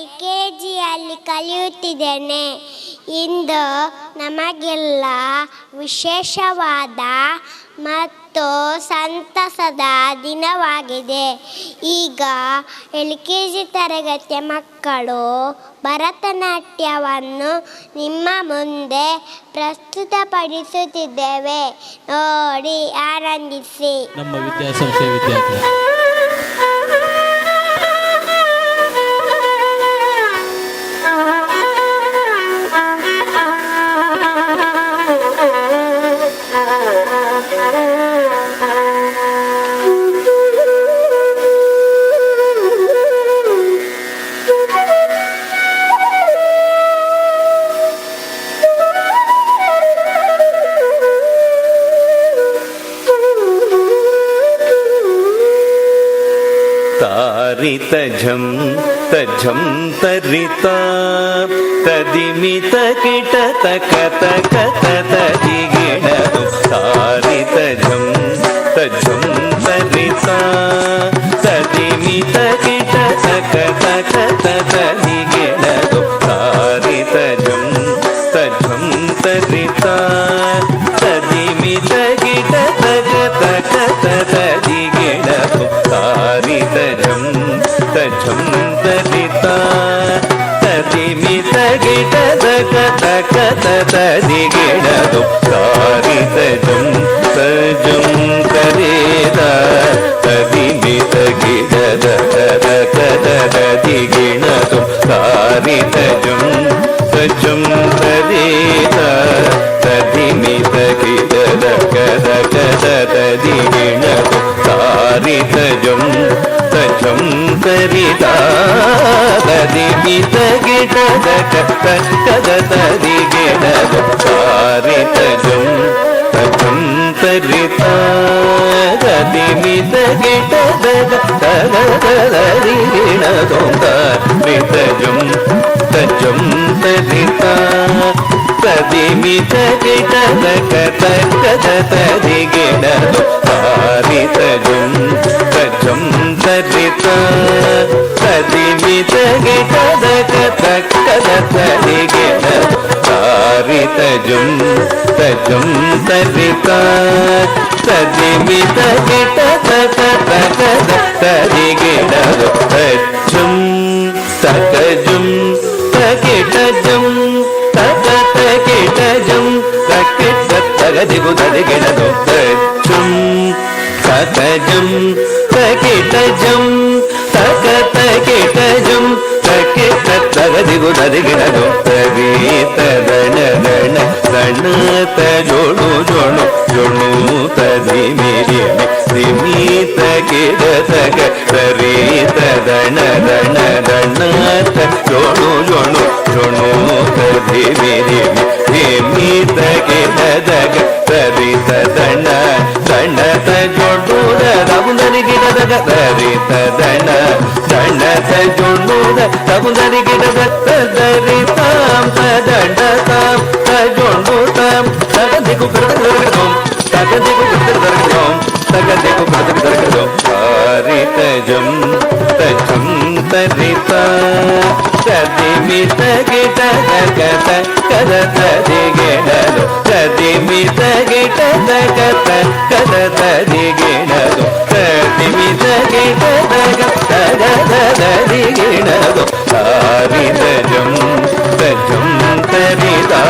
LKGಯಲ್ಲಿ ಕಲಿಯುತ್ತಿದ್ದೇನೆ. ಇಂದು ನಮಗೆಲ್ಲ ವಿಶೇಷವಾದ ಮತ್ತು ಸಂತಸದ ದಿನವಾಗಿದೆ. ಈಗ LKG ತರಗತಿಯ ಮಕ್ಕಳು ಭರತನಾಟ್ಯವನ್ನು ನಿಮ್ಮ ಮುಂದೆ ಪ್ರಸ್ತುತಪಡಿಸುತ್ತಿದ್ದೇವೆ. ನೋಡಿ ಆನಂದಿಸಿ. ನಮ್ಮ ವಿದ್ಯಾಸಂಸ್ಥೆಯ ವಿದ್ಯಾರ್ಥಿ तझं तझं तरिता तदिमित किट तक तक तदिगिणदु तारि तझं तझं तरिता तदिमित किट तक तक तदिगिणदु तारि तझं तझं तरिता तदिमित किट तक तक तदिगिणदु तारि तझं तझं तरिता तदिमित किट तक तक तदिगिणदु तारि तझं तझं तरिता तदिमित किट तक तदिगिणदु तारि तझं तझं तरिता तदिमित किट तक तदिगिणदु तारि तझं तझं तरिता तदिमित किट तक तदिगिणदु तारि तझं तझं तरिता तदिमित किट तक तदिगिणदु तारि तझं तझं तरिता तदिमित किट तक तदिगिणदु तारि तझं तझं तरिता तदिमित किट तक तदिगिणदु तारि तझं तझं तरिता तदिमित किट तक तदिगिणदु तझं तकजं तकिटजं तकिटजं तगदिगु तदिगिणदु तझं तकजं तकिटजं तकिटजं तगदिगु तदिगिणदु तरि तदण दण दण तजोणु जोणु जोणु तदिमिरि रिमि तकिट तक तरि तदण दण दण तजोणु जोणु जोणु तदिमिरि रिमि तकिट तक तरि तदण दण तजोणु दबुंदरिगिट तक तरि तदण दण तजोणु दबुंदरिगिट तक तरि ताम तदण ताम तजोणु ताम तगदिगु तगदिगु तगदिगु तगदिगु तारि तझं तझं तरिता तदिमित किट तक तदिगिणदु तदिमित किट तक तदिगिणदु तदिमित किट तक तदिगिणदु तारि तझं तझं तरिता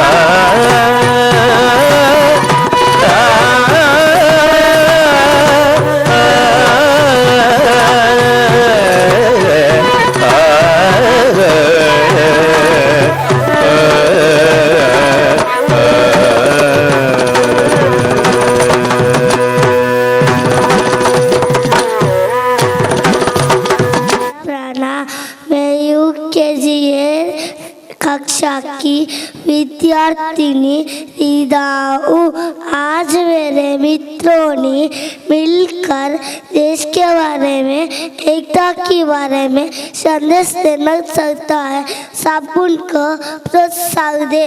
कक्षा की विद्यार्थिनी रीदा हूँ। आज मेरे मित्रों ने मिलकर देश के बारे में, एकता के बारे में संदेश देना सकता है। सब उनको प्रोत्साहन दे।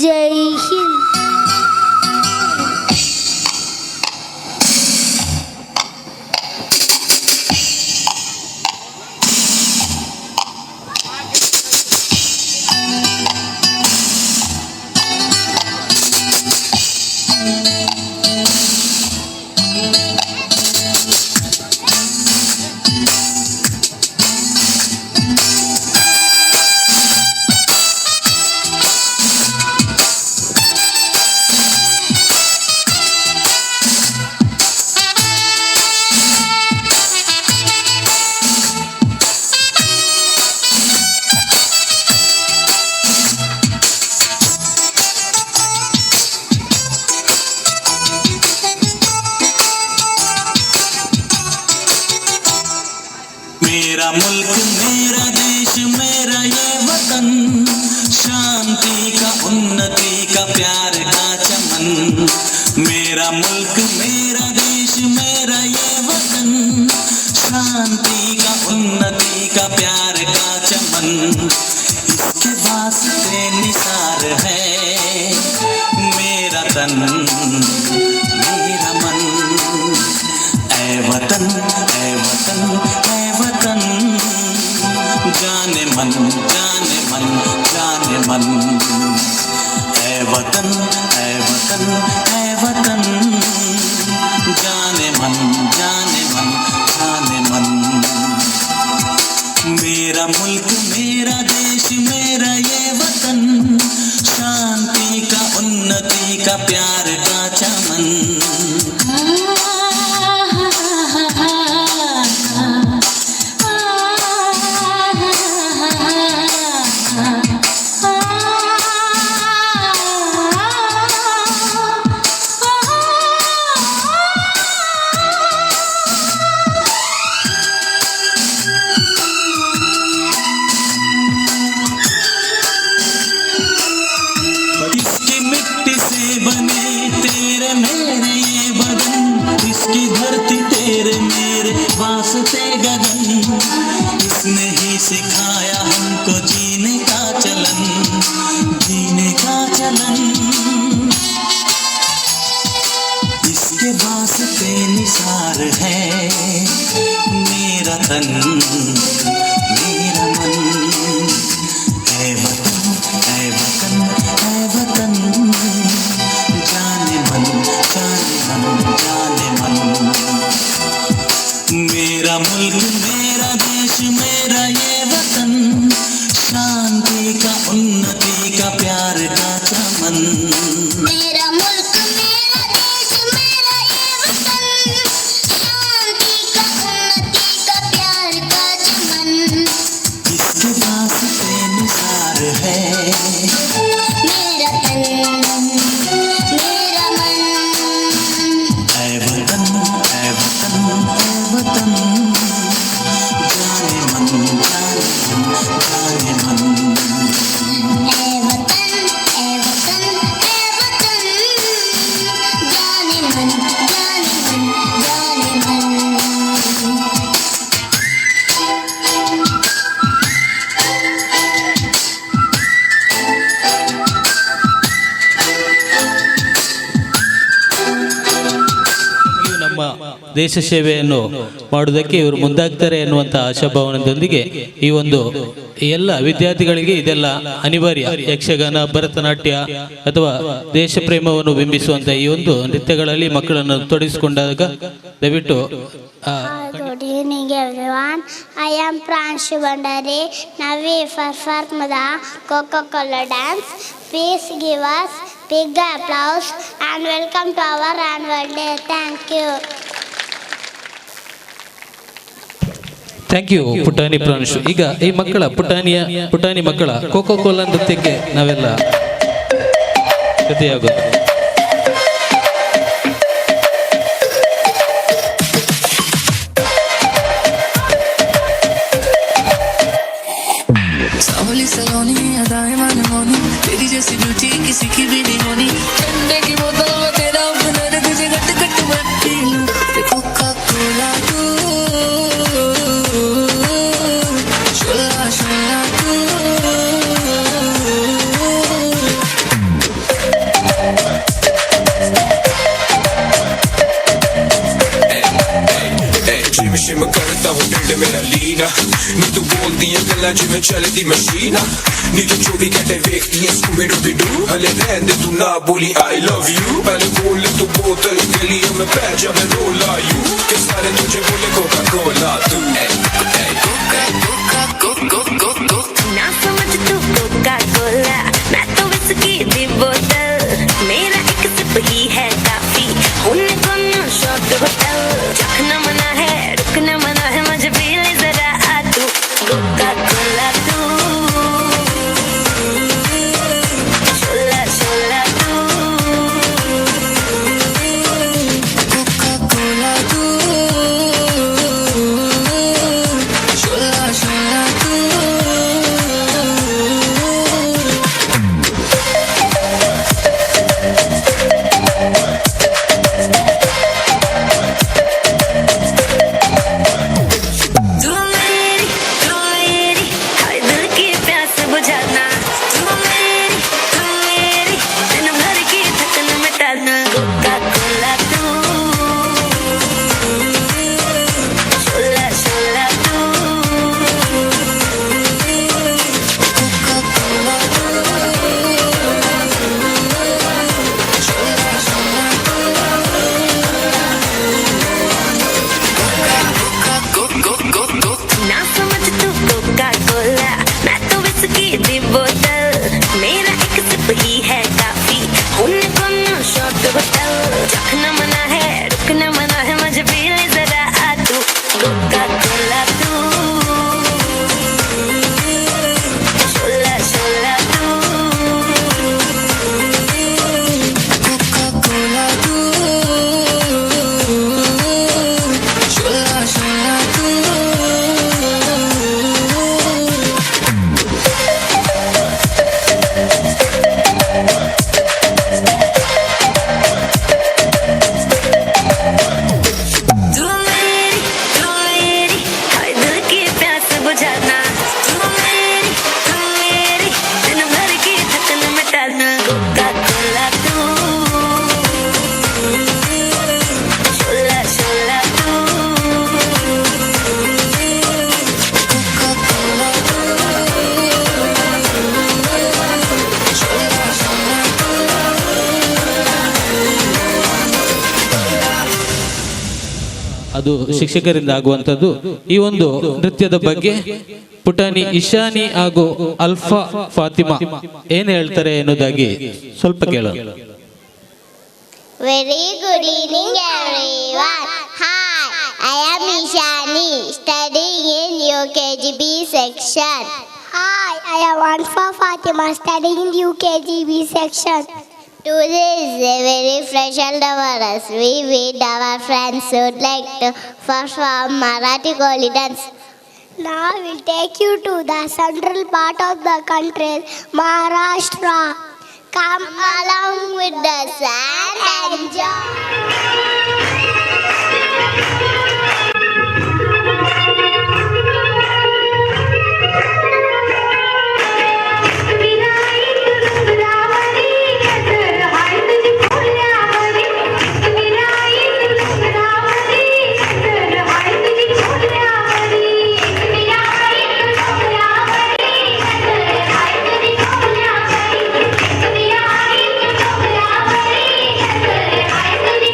जय हिंद। मेरा मुल्क मेरा देश मेरा ये वतन, शांति का उन्नति का प्यार का चमन। मेरा मुल्क मेरा देश मेरा ये वतन, शांति का उन्नति का प्यार का चमन। इसके वास्ते निसार है मेरा तन मेरा मन। ऐ वतन ऐ वतन ऐ वतन, जाने मन जाने मन जाने मन। ऐ वतन ऐ वतन ऐ वतन, जाने मन जाने मन जाने मन। मेरा मुल्क मेरा देश मेरा ये वतन, शांति का उन्नति का प्यार का चमन। इसकी मिट्टी से बने तेरे मेरे ये बदन, इसकी धरती तेरे मेरे वास्ते गगन। इसने ही सिखाया हमको जीने का चलन, जीने का चलन। इसके वास्ते निसार है मेरा तन मेरा मन। ऐ वतन ऐ वतन ऐ वतन, जाने मन जाने मन जाने मन। मेरा मुल्क मेरा देश मेरा ये वतन, शांति का उन्नति का प्यार का चमन। मेरा मुल्क मेरा देश मेरा ये वतन, शांति का उन्नति का प्यार का चमन। इसके वास्ते निसार है मेरा तन मेरा मन। ऐ वतन ऐ वतन ऐ वतन, जाने मन जाने मन ऐ वतन ऐ वतन ऐ वतन, जाने मन जाने मन। ಇವು ನಮ್ಮ ದೇಶ ಸೇವೆಯನ್ನು ಮಾಡುವುದಕ್ಕೆ ಇವರು ಮುಂದಾಗ್ತಾರೆ ಎನ್ನುವಂಥ ಆಶಾಭಾವನದೊಂದಿಗೆ ಈ ಒಂದು ಎಲ್ಲ ವಿದ್ಯಾರ್ಥಿಗಳಿಗೆ ಇದೆಲ್ಲ ಅನಿವಾರ್ಯ. ಯಕ್ಷಗಾನ, ಭರತನಾಟ್ಯ ಅಥವಾ ದೇಶ ಪ್ರೇಮವನ್ನು ಬಿಂಬಿಸುವಂಥ ಈ ಒಂದು ನೃತ್ಯಗಳಲ್ಲಿ ಮಕ್ಕಳನ್ನು ತೊಡಗಿಸಿಕೊಂಡಾಗ ದಯವಿಟ್ಟು Good evening everyone. I am Pranshu Bandari. Now we perform the Coca-Cola dance. Please give us big applause and welcome to our annual day. Thank you. Thank you ಪುಟಾಣಿ ಪ್ರಾಂಶು. ಈಗ ಈ ಮಕ್ಕಳ ಪುಟಾಣಿ ಮಕ್ಕಳ ಕೋಕೋ ಕೋಲಾ ನೃತ್ಯಕ್ಕೆ ನಾವೆಲ್ಲ ಜೊತೆಯಾಗೋದು. सावली सलोनी अदाएं माने मोनी, तेरी जैसी ब्यूटी किसी की भी नहीं होनी। ठंडे की बोतल में तेरा हुनर, तुझे गट गट मैं पी लूं। कोका कोला तू, शोला शोला तू। Shimmy shimmy करता हूँ टेढ़ मेरा लीना नी तू बोलती है गल्ला जिवें चलदी मशीना नी तू 24 घंटे वेखती है स्कूबी डूबी हले रहन दे तू ना बोली आई लव यू पहले बोल तू बोतल गलियों में पै जावे रोला यू के सारे तुझे बोले कोका कोला तू ना समझ तू कोका कोला मैं तो विस्की दी बोतल मेरा एक सिप ही है काफी होने को ना शॉट होटल चखना मना है रुकना मना है मुझे पी ले जरा आ तू कोका कोला तू शोला शोला तू कोका कोला तू शोला शोला तू तू मेरी हर दिल की प्यास बुझाना तू मेरी दिन भर की थकन मिटाना कोका कोला तू शोला शोला तू कोका कोला तू शोला शोला तू ना समझ तू कोका कोला मैं तो विस्की दी बोतल मेरा एक सिप ही है काफी होने को ना शॉट होटल चखना मना है रुकना मना है मुझे पी ले जरा आ तू कोका कोला तू शोला शोला तू कोका कोला तू शोला शोला तू तू मेरी हर दिल की प्यास बुझाना तू मेरी दिन भर की थकन मिटाना कोका कोला तू शोला शोला तू कोका कोला तू शोला शोला तू ಅದು ಶಿಕ್ಷಕರಿಂದ ಆಗುವಂಥದ್ದು. ಈ ಒಂದು ನೃತ್ಯದ ಬಗ್ಗೆ ಪುಟಾಣಿ ಇಶಾನಿ ಹಾಗೂ ಅಲ್ಫಾ ಫಾತಿಮಾ ಏನು ಹೇಳ್ತಾರೆ ಎನ್ನುವುದಾಗಿ ಸ್ವಲ್ಪ ಕೇಳೋಣ. Very good evening, everyone. Hi, I am Ishani, studying in UKGB section. Hi, I am Anfa Fatima studying in UKGB section. Today is a very special day for us. We with our friends would like to perform Marathi Koli dance. Now we'll take you to the central part of the country, Maharashtra. Come along with us and enjoy. Thank you.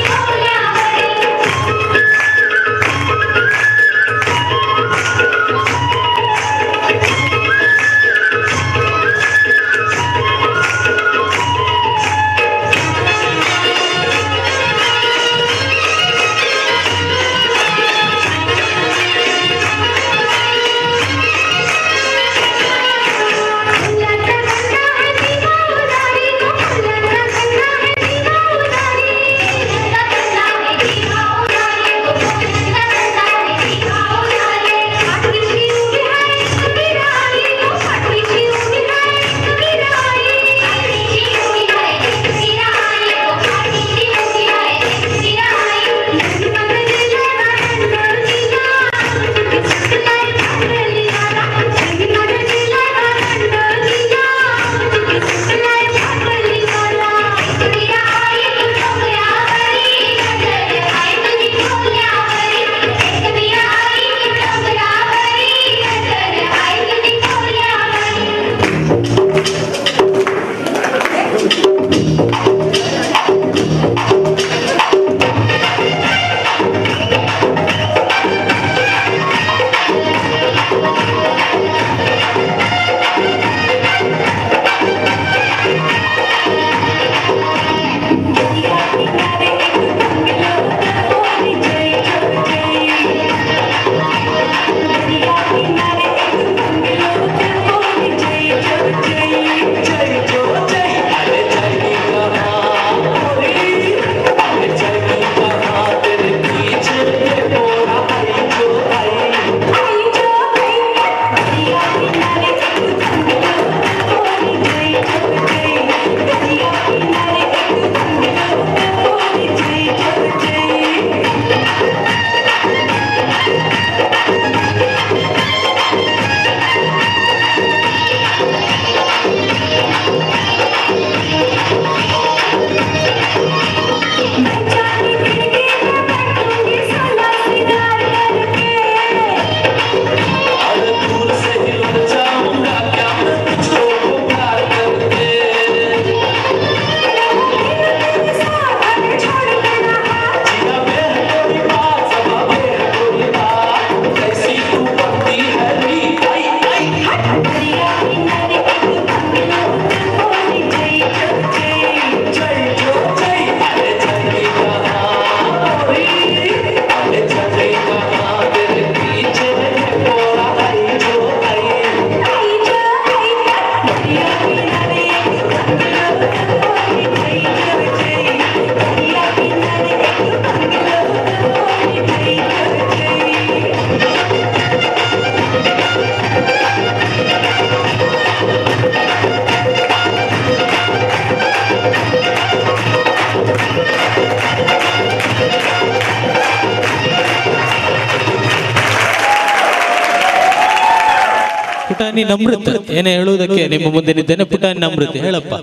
ಪುಟಾಣಿ ನಮೃತ್ ಏನೇ ಹೇಳುವುದಕ್ಕೆ ನಿಮ್ಮ ಮುಂದೆ ನಿದ್ದೇನೆ. ಪುಟಾಣಿ ನಮೃತ್ ಹೇಳಪ್ಪ.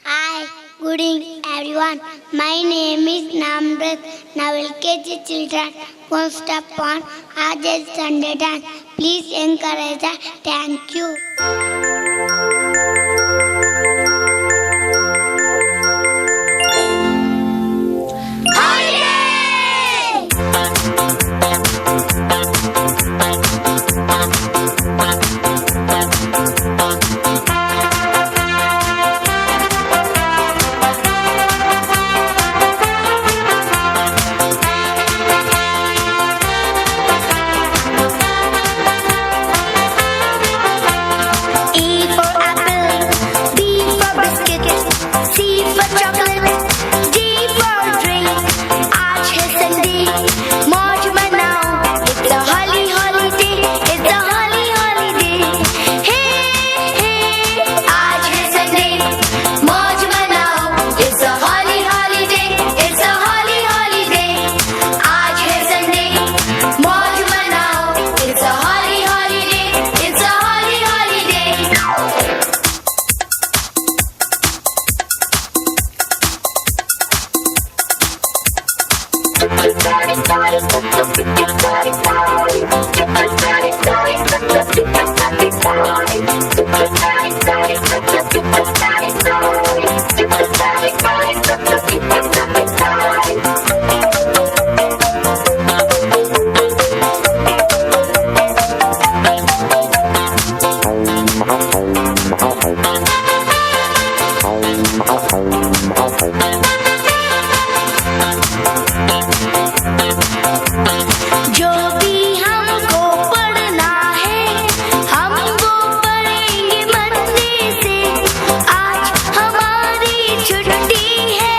Hi, good evening everyone. My name is Namrit. Now LKG children won't step on Ajay Sunday dance. Please encourage us. Thank you. छुट्टी है।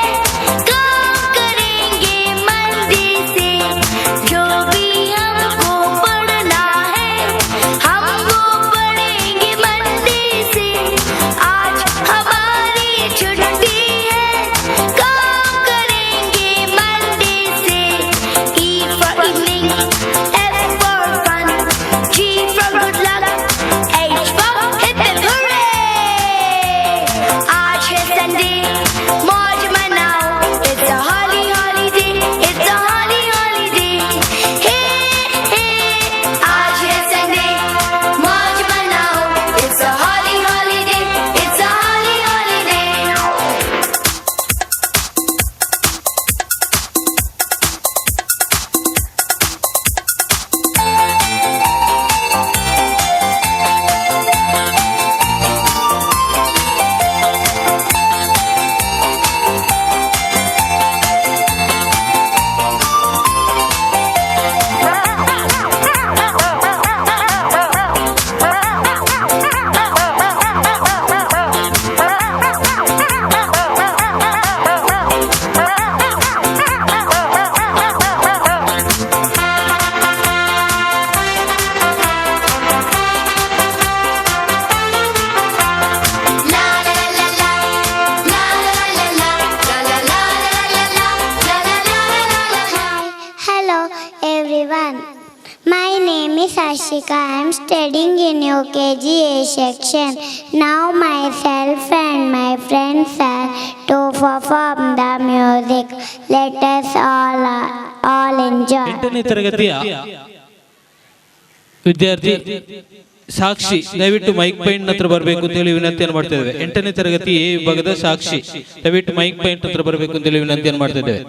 everyone. My name is Ashika. I am studying in UKG A section. Now myself and my friends are to perform the music. Let us all enjoy. 8ನೇ ತರಗತಿಯ ವಿದ್ಯಾರ್ಥಿ ಸಾಕ್ಷಿ ದಯವಿಟ್ಟು mic point ಹತ್ರ ಬರಬೇಕು ಅಂತ ಹೇಳಿ ವಿನಂತಿಯನ್ನು ಮಾಡ್ತಾ ಇದ್ದೇವೆ. 8ನೇ ತರಗತಿ ಎ ವಿಭಾಗದ ಸಾಕ್ಷಿ ದಯವಿಟ್ಟು ಮೈಕ್ ಪಾಯಿಂಟ್ ಹತ್ರ ಬರಬೇಕು ಅಂತ ಹೇಳಿ ವಿನಂತಿಯನ್ನು ಮಾಡ್ತಾ ಇದ್ದೇವೆ.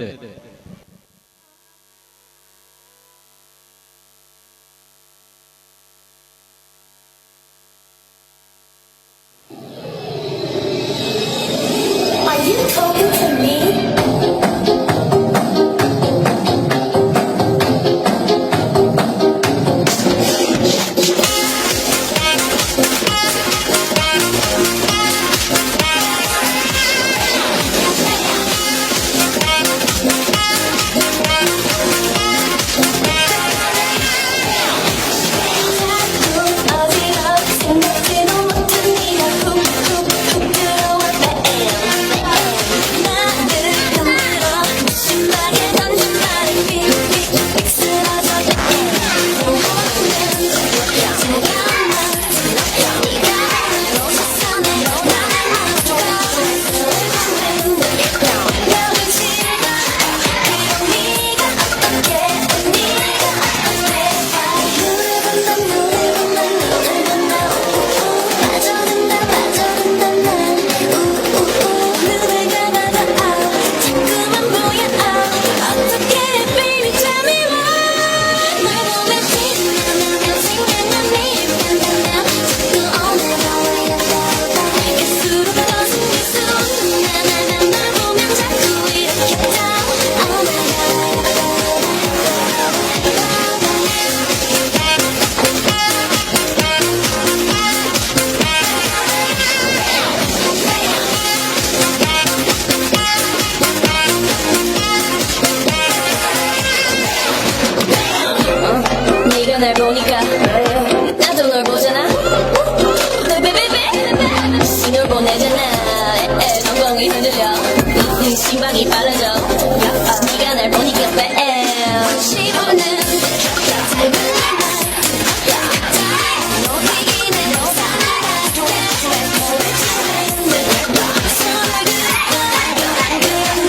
날 보니까 나도 널 보잖아. 신호를 보내잖아. 영광이 흔들려. 네 심박이 빨라져. 네가 날 보니까 시도는 짧은 날만 너에게는 살아가도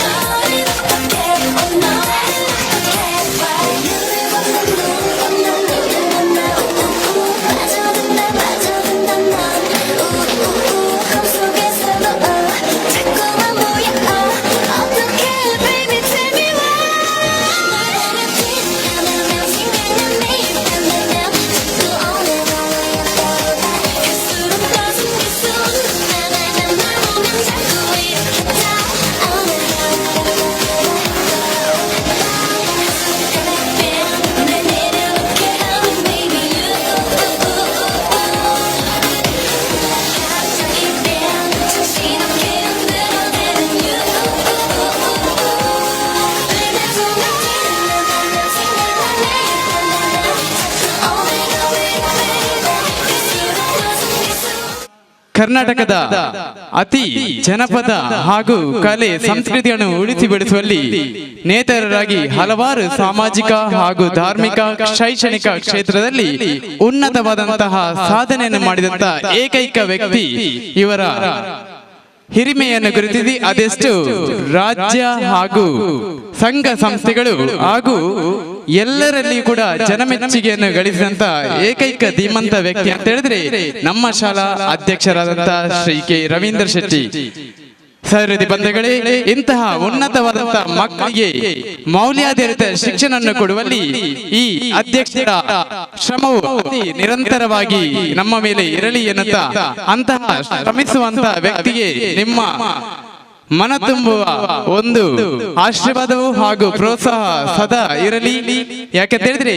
너를 어떻게 ಕರ್ನಾಟಕದ ಅತಿ ಜನಪದ ಹಾಗೂ ಕಲೆ ಸಂಸ್ಕೃತಿಯನ್ನು ಉಳಿಸಿ ಬೆಳೆಸುವಲ್ಲಿ ನೇತರರಾಗಿ ಹಲವಾರು ಸಾಮಾಜಿಕ ಹಾಗೂ ಧಾರ್ಮಿಕ ಶೈಕ್ಷಣಿಕ ಕ್ಷೇತ್ರದಲ್ಲಿ ಉನ್ನತವಾದಂತಹ ಸಾಧನೆಯನ್ನು ಮಾಡಿದಂತಹ ಏಕೈಕ ವ್ಯಕ್ತಿ ಇವರ ಹಿರಿಮೆಯನ್ನು ಗುರುತಿಸಿ ಅದೆಷ್ಟು ರಾಜ್ಯ ಹಾಗೂ ಸಂಘ ಸಂಸ್ಥೆಗಳು ಹಾಗೂ ಎಲ್ಲರಲ್ಲಿ ಕೂಡ ಜನಮೆಚ್ಚುಗೆಯನ್ನು ಗಳಿಸಿದಂತ ಏಕೈಕ ಧೀಮಂತ ವ್ಯಕ್ತಿ ಅಂತ ಹೇಳಿದ್ರೆ ನಮ್ಮ ಶಾಲಾ ಅಧ್ಯಕ್ಷರಾದಂತಹ ಶ್ರೀ ಕೆ ರವೀಂದ್ರ ಶೆಟ್ಟಿ ಸಹೃದಯ ಬಂಧುಗಳೇ, ಇಂತಹ ಉನ್ನತವಾದಂತಹ ಮಕ್ಕಳಿಗೆ ಮೌಲ್ಯಾಧಾರಿತ ಶಿಕ್ಷಣ ಕೊಡುವಲ್ಲಿ ಈ ಅಧ್ಯಕ್ಷರ ಶ್ರಮವು ನಿರಂತರವಾಗಿ ನಮ್ಮ ಮೇಲೆ ಇರಲಿ ಎನ್ನುತ್ತಾ ಅಂತಹ ಶ್ರಮಿಸುವಂತಹ ವ್ಯಕ್ತಿಗೆ ನಿಮ್ಮ ಮನ ತುಂಬುವ ಒಂದು ಆಶೀರ್ವಾದವು ಹಾಗೂ ಪ್ರೋತ್ಸಾಹ ಸದಾ ಇರಲಿ. ಯಾಕೆ ಹೇಳಿದ್ರೆ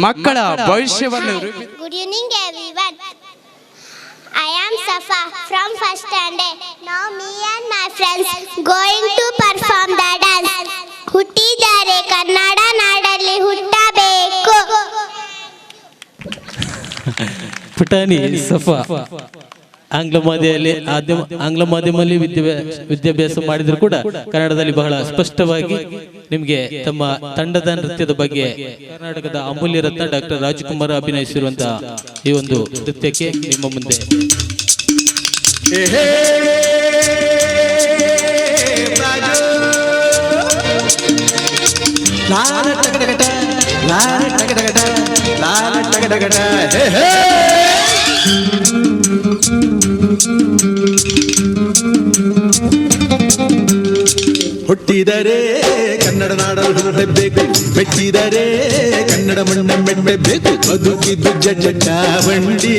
ಮಕ್ಕಳ ಭವಿಷ್ಯವನ್ನು Good evening everyone. I am Safa from first standard. Now me and my friends going to perform the dance. ಹುಟ್ಟಿದರೆ ಕನ್ನಡ ನಾಡಲ್ಲಿ ಹುಟ್ಟಬೇಕು. ಪುಟಾಣಿ ಸಫಾ ಆಂಗ್ಲ ಮಾಧ್ಯಮದಲ್ಲಿ ವಿದ್ಯಾಭ್ಯಾಸ ಮಾಡಿದ್ರು ಕೂಡ ಕನ್ನಡದಲ್ಲಿ ಬಹಳ ಸ್ಪಷ್ಟವಾಗಿ ನಿಮಗೆ ತಮ್ಮ ತಂಡದ ನೃತ್ಯದ ಬಗ್ಗೆ ಕರ್ನಾಟಕದ ಅಮೂಲ್ಯ ರತ್ನ ಡಾಕ್ಟರ್ ರಾಜ್ಕುಮಾರ್ ಅಭಿನಯಿಸಿರುವಂತಹ ಈ ಒಂದು ನೃತ್ಯಕ್ಕೆ ನಿಮ್ಮ ಮುಂದೆ ಹುಟ್ಟಿದರೆ ಕನ್ನಡ ನಾಡಲು ಹುಟ್ಟಬೇಕು, ಮೆಟ್ಟಿದರೆ ಕನ್ನಡ ಮಣ್ಣ ಮೆಟ್ಟಬೇಕು. ಬದುಕಿದ್ದು ಜಟ ಬಂಡಿ,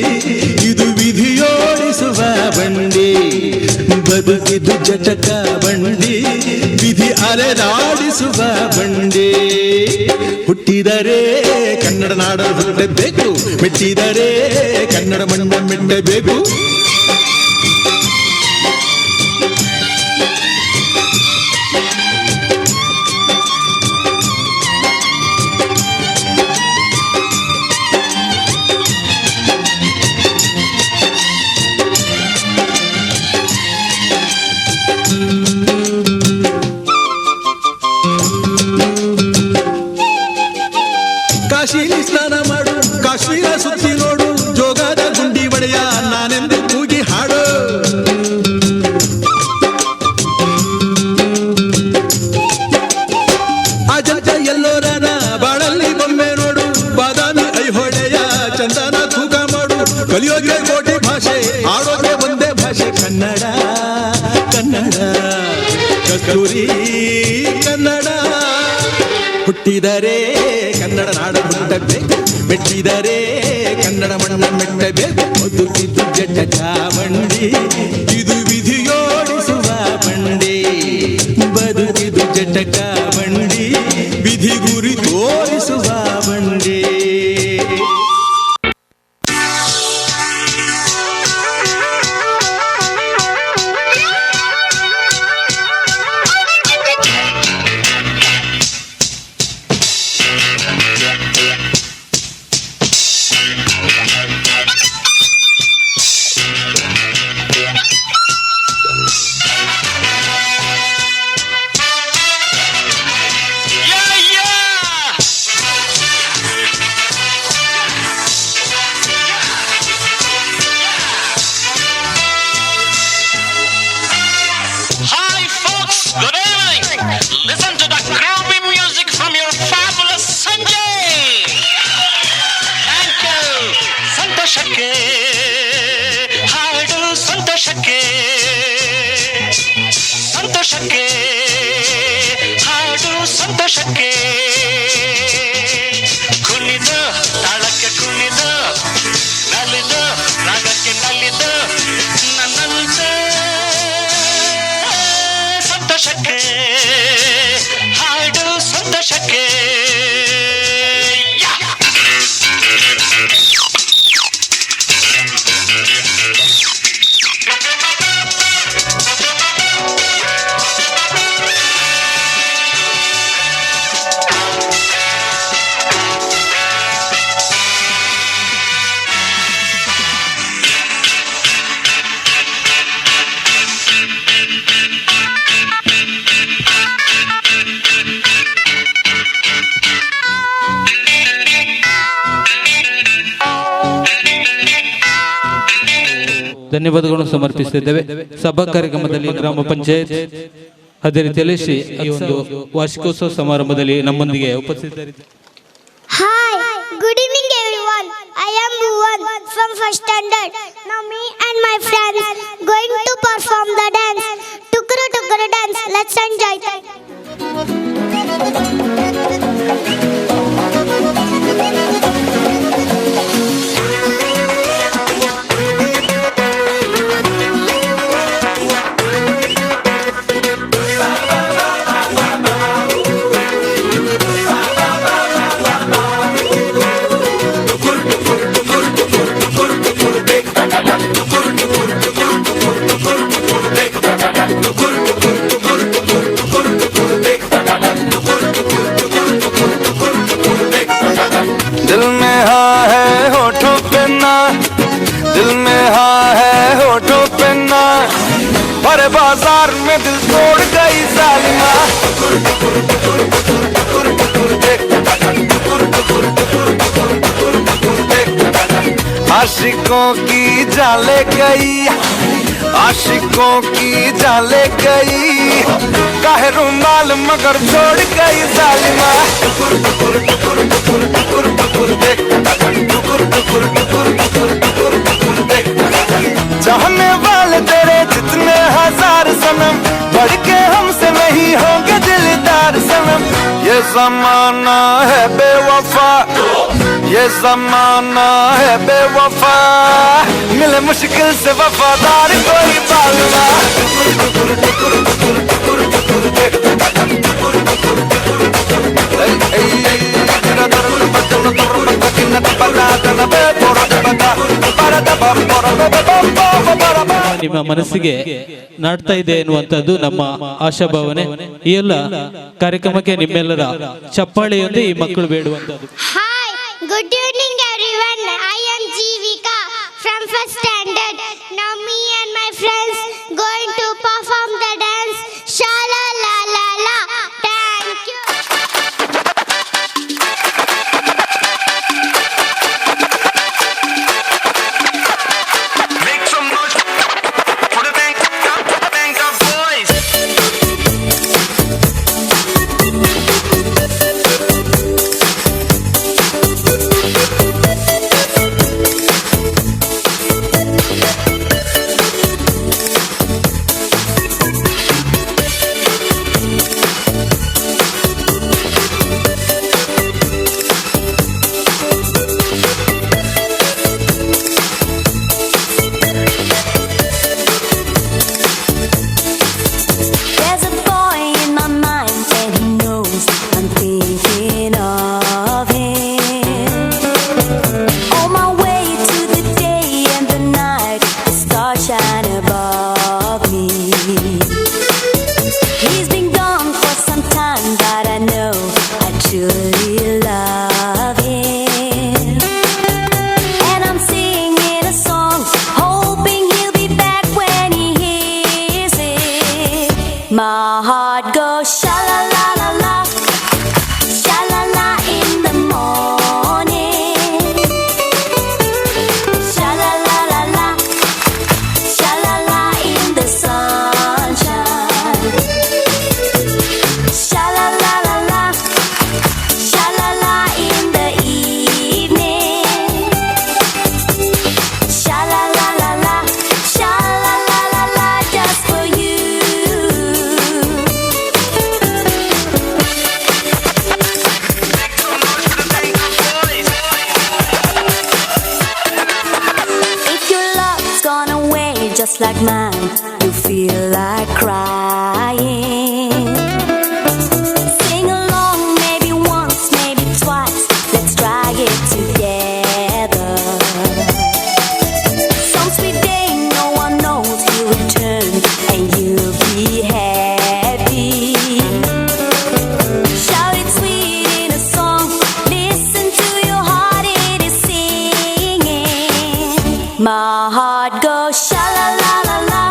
ಇದು ವಿಧಿಯೋಡಿಸುವ ಬಂಡಿ. ಬದುಕಿದ್ದು ಜಟಕ ಬಂಡಿ, ವಿಧಿ ಅಲೆದಾಡಿಸುವ ಬಂಡಿ. ಹುಟ್ಟಿದರೆ ಕನ್ನಡ ನಾಡಲು ಹುಟ್ಟಬೇಕು, ಮೆಟ್ಟಿದರೆ ಕನ್ನಡ ಮಣ್ಣ ಮೆಟ್ಟಬೇಕು. ಕಾಶಿಲಿ ಸ್ನಾನ ಮಾಡು, ಕಾಶ್ಮೀರ ಸುತ್ತಿ ನೋಡು, ಜೋಗದ ಗುಂಡಿ ಒಡೆಯ ನಾನೆಂದು ಕೂಗಿ ಹಾಡು. ಅಜಂತ ಎಲ್ಲೋರನ ಬಾಳಲ್ಲಿ ಬೊಮ್ಮೆ ನೋಡು, ಬಾದಾಮಿ ಐಹೊಳೆಯ ಚಂದನ ತೂಕ ಮಾಡು. ಕಲಿಯೋಕೆ ಕೋಟಿ ಭಾಷೆ, ಆಡೋಕೆ ಒಂದೇ ಭಾಷೆ ಕನ್ನಡ. ಕನ್ನಡ ಕಸ್ತೂರಿ ಕನ್ನಡ. ಹುಟ್ಟಿದರೆ ಕನ್ನಡ ನಾಡ ಹುಟ್ಟಬೇಕು, ಮೆಟ್ಟಿದರೆ ಕನ್ನಡ ಮಣ್ಣ ಮೆಟ್ಟಬೇಕು. ಬದುಕಿದ್ದು ಜಟ ಬಂಡಿ, ಇದು ವಿಧಿಯೋಡಿಸುವ ಬಂಡಿ. ಬದುಕಿದ್ದು ಜಟಕ ಬಂಡಿ, ವಿಧಿ ಗುರಿ ತೋರಿಸುವ ಬಂಡಿ. ಸಂತೋಷಕ್ಕೆ ಹಾಡು ಸಂತೋಷಕ್ಕೆ ಕುಣಿದು ತಾಳಕ್ಕೆ ಕುಣಿದು ನಲಿದು ರಾಗಕ್ಕೆ ನಲಿದು ನನ್ನಂತೆ ಸಂತೋಷಕ್ಕೆ ಹಾಡು ಸಂತೋಷಕ್ಕೆ ಧನ್ಯವಾದಗಳನ್ನು ಸಮರ್ಪಿಸುತ್ತಿದ್ದೇವೆ. ಸಭಾ ಕಾರ್ಯಕ್ರಮದಲ್ಲಿ ಗ್ರಾಮ ಪಂಚಾಯತ್ ಅದೇ ರೀತಿಯಲ್ಲಿ ಈ ಒಂದು ವಾರ್ಷಿಕೋತ್ಸವ ಸಮಾರಂಭದಲ್ಲಿ ನಮ್ಮೊಂದಿಗೆ ಉಪಸ್ಥಿತರಿದ್ದಾರೆ. Hi, good evening everyone. I am Bhuvan from first standard. Now me and my friends going to perform the dance. Tukuru tukuru dance. Let's enjoy that. Look आशिकों की जाले गई, आशिकों की जाले गई, काहे रुमाल मगर छोड़ गई जालिमा। चाहने वाले तेरे जितने हजार सनम, बढ़ के हमसे नहीं होंगे दिलदार सनम। ये जमाना है बेवफा, ये जमाना है बेवफा, मिले मुश्किल से वफादार कोई बालवा। ನಿಮ್ಮ ಮನಸ್ಸಿಗೆ ನಾಡ್ತಾ ಇದೆ ಎನ್ನುವಂಥದ್ದು ನಮ್ಮ ಆಶಾಭಾವನೆ. ಈ ಎಲ್ಲ ಕಾರ್ಯಕ್ರಮಕ್ಕೆ ನಿಮ್ಮೆಲ್ಲರ ಚಪ್ಪಾಳೆಯೊಂದೇ ಈ ಮಕ್ಕಳು ಬೇಡುವಂಥದ್ದು. Hi, good evening everyone. I am Jeevika from first standard. Now me and my friends going to perform the dance Shala la la la. Thank you. Make some noise for the Bangkok boys. There's a boy in my mind and he knows I'm thinking of him. On my way to the day and the night, the stars shine above me. He's been gone for some time, but I know I truly love him. And I'm singing a song, hoping he'll be back when he hears it. My heart goes sha la la la la, sha la la in the morning, sha la la la la, sha la la in the sunshine, sha la la la la, sha la la in the evening, sha la la la la, sha la la la la, just for you. If your love's gone away just like mine, you feel like crying. Sing along, maybe once, maybe twice. Let's try it together. Some sweet day, no one knows you'll return and you'll be happy. Shout it sweet in a song. Listen to your heart, it is singing. My heart goes sha la la la la,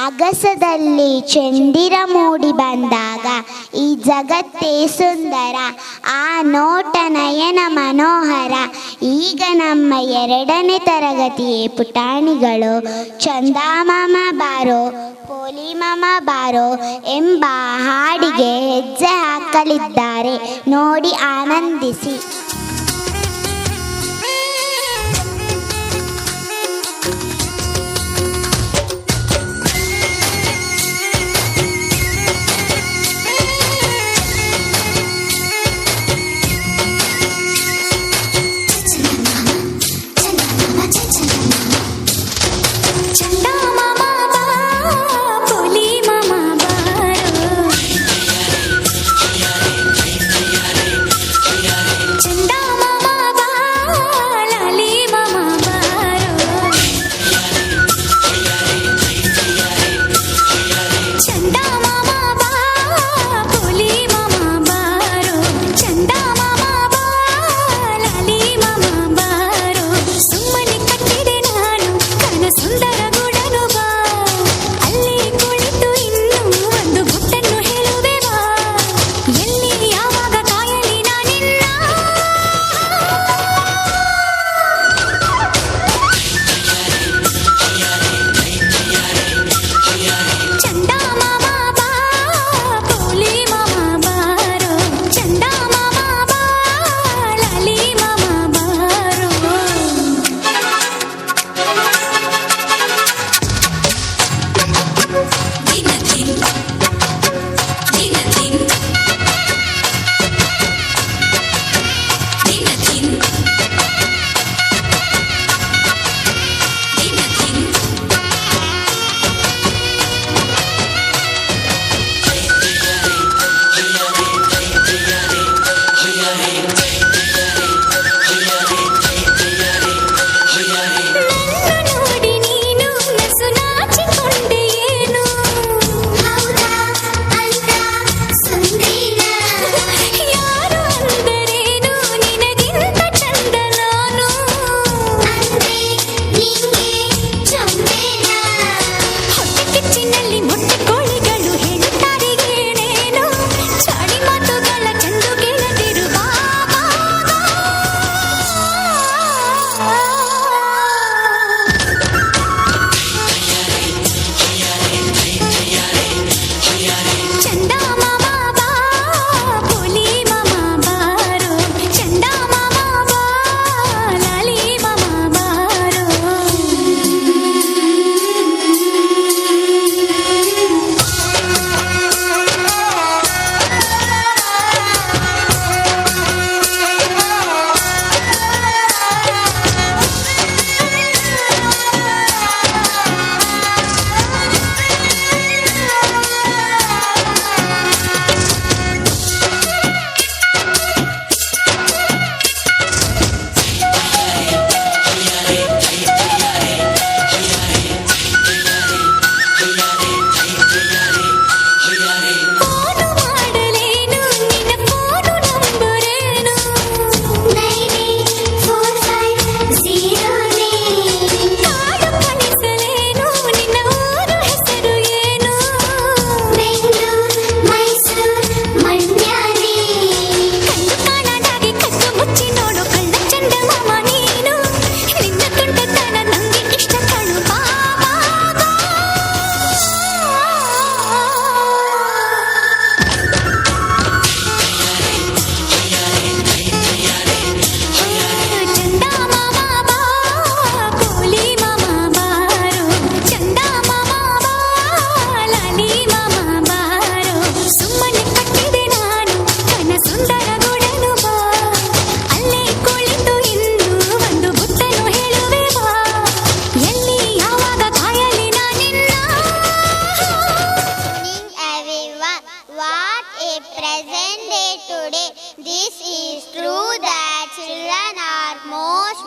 ಅಗಸದಲ್ಲಿ ಚಂದಿರ ಮೂಡಿ ಬಂದಾಗ ಈ ಜಗತ್ತೇ ಸುಂದರ, ಆ ನೋಟ ನಯನ ಮನೋಹರ. ಈಗ ನಮ್ಮ 2ನೇ ತರಗತಿಯ ಪುಟಾಣಿಗಳು ಚಂದಮಾಮ ಬಾರೋ ಪೋಲಿ ಮಾಮ ಬಾರೋ ಎಂಬ ಹಾಡಿಗೆ ಹೆಜ್ಜೆ ಹಾಕಲಿದ್ದಾರೆ. ನೋಡಿ ಆನಂದಿಸಿ.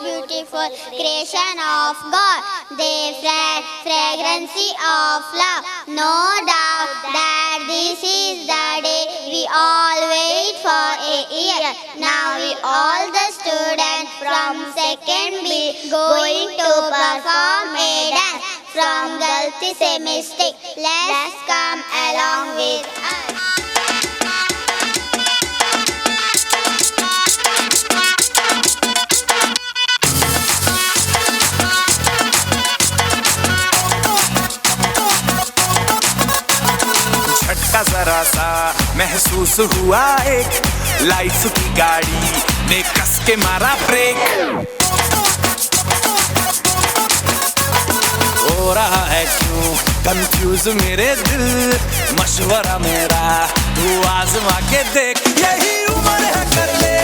beautiful creation of God. They fragrancy of love. No doubt that this is the day we all wait for a year. Now we all the students from second B going to perform a dance. from Galti se mistake. Let's come along with us. झटका जरा सा महसूस हुआ एक, life की गाड़ी ने कस के मारा ब्रेक। हो रहा है क्यों कंफ्यूज मेरे दिल, मशवरा मेरा तू आजमा के देख। यही उम्र है कर ले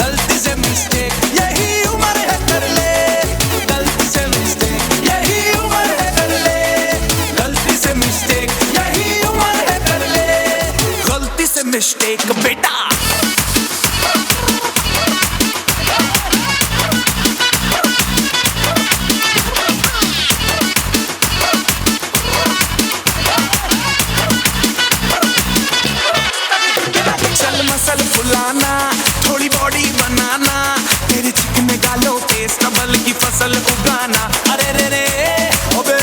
गलती से मिस्टेक, यही उम्र है कर ले गलती से मिस्टेक, यही उम्र है कर ले गलती से मिस्टेक, यही उम्र है कर ले गलती से मिस्टेक बेटा। मसल फुलाना, थोड़ी बॉडी बनाना, तेरे चिकने गालों पे स्टबल की फसल उगाना। अरे रे रे ओबे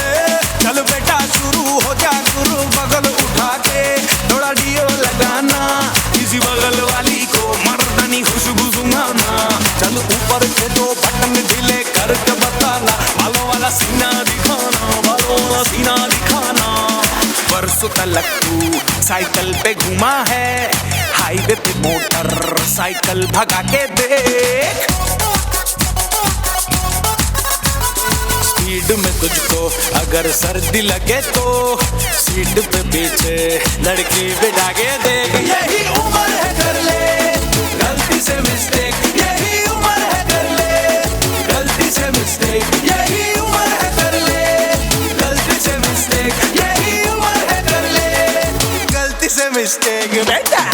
चल बेटा शुरू हो जा गुरु, बगल उठा के थोड़ा डियो लगाना, किसी बगल वाली को मर्दानी खुशबू सुंघाना। चल ऊपर के दो बटन ढीले करके बताना, बालों वाला सीना दिखाना, बालों वाला सीना दिखाना। परसों तलक तू साइकिल पे घुमा है, हाईवे पे मोटर साइकिल भगा के देख। स्पीड में तुझको अगर सर्दी लगे तो सीट पे पीछे लड़की बिठा के देख। यही उम्र है कर ले गलती से मिस्टेक, यही उम्र है कर ले गलती से मिस्टेक, यही उम्र है कर ले गलती से मिस्टेक, यही उम्र है कर ले गलती से मिस्टेक बेटा।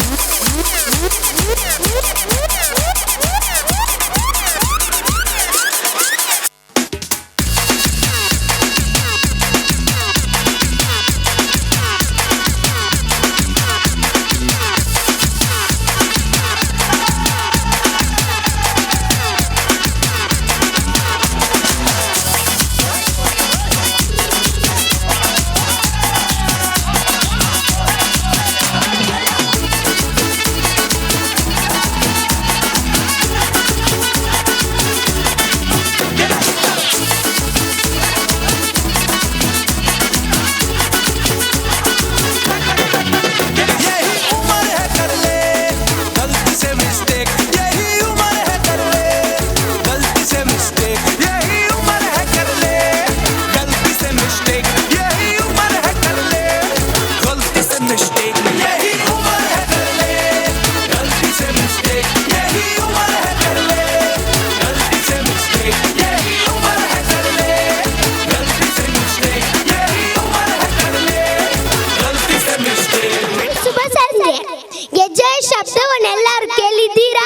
ಶಬ್ದವನ್ನೆಲ್ಲರೂ ಕೇಳಿದ್ದೀರಾ?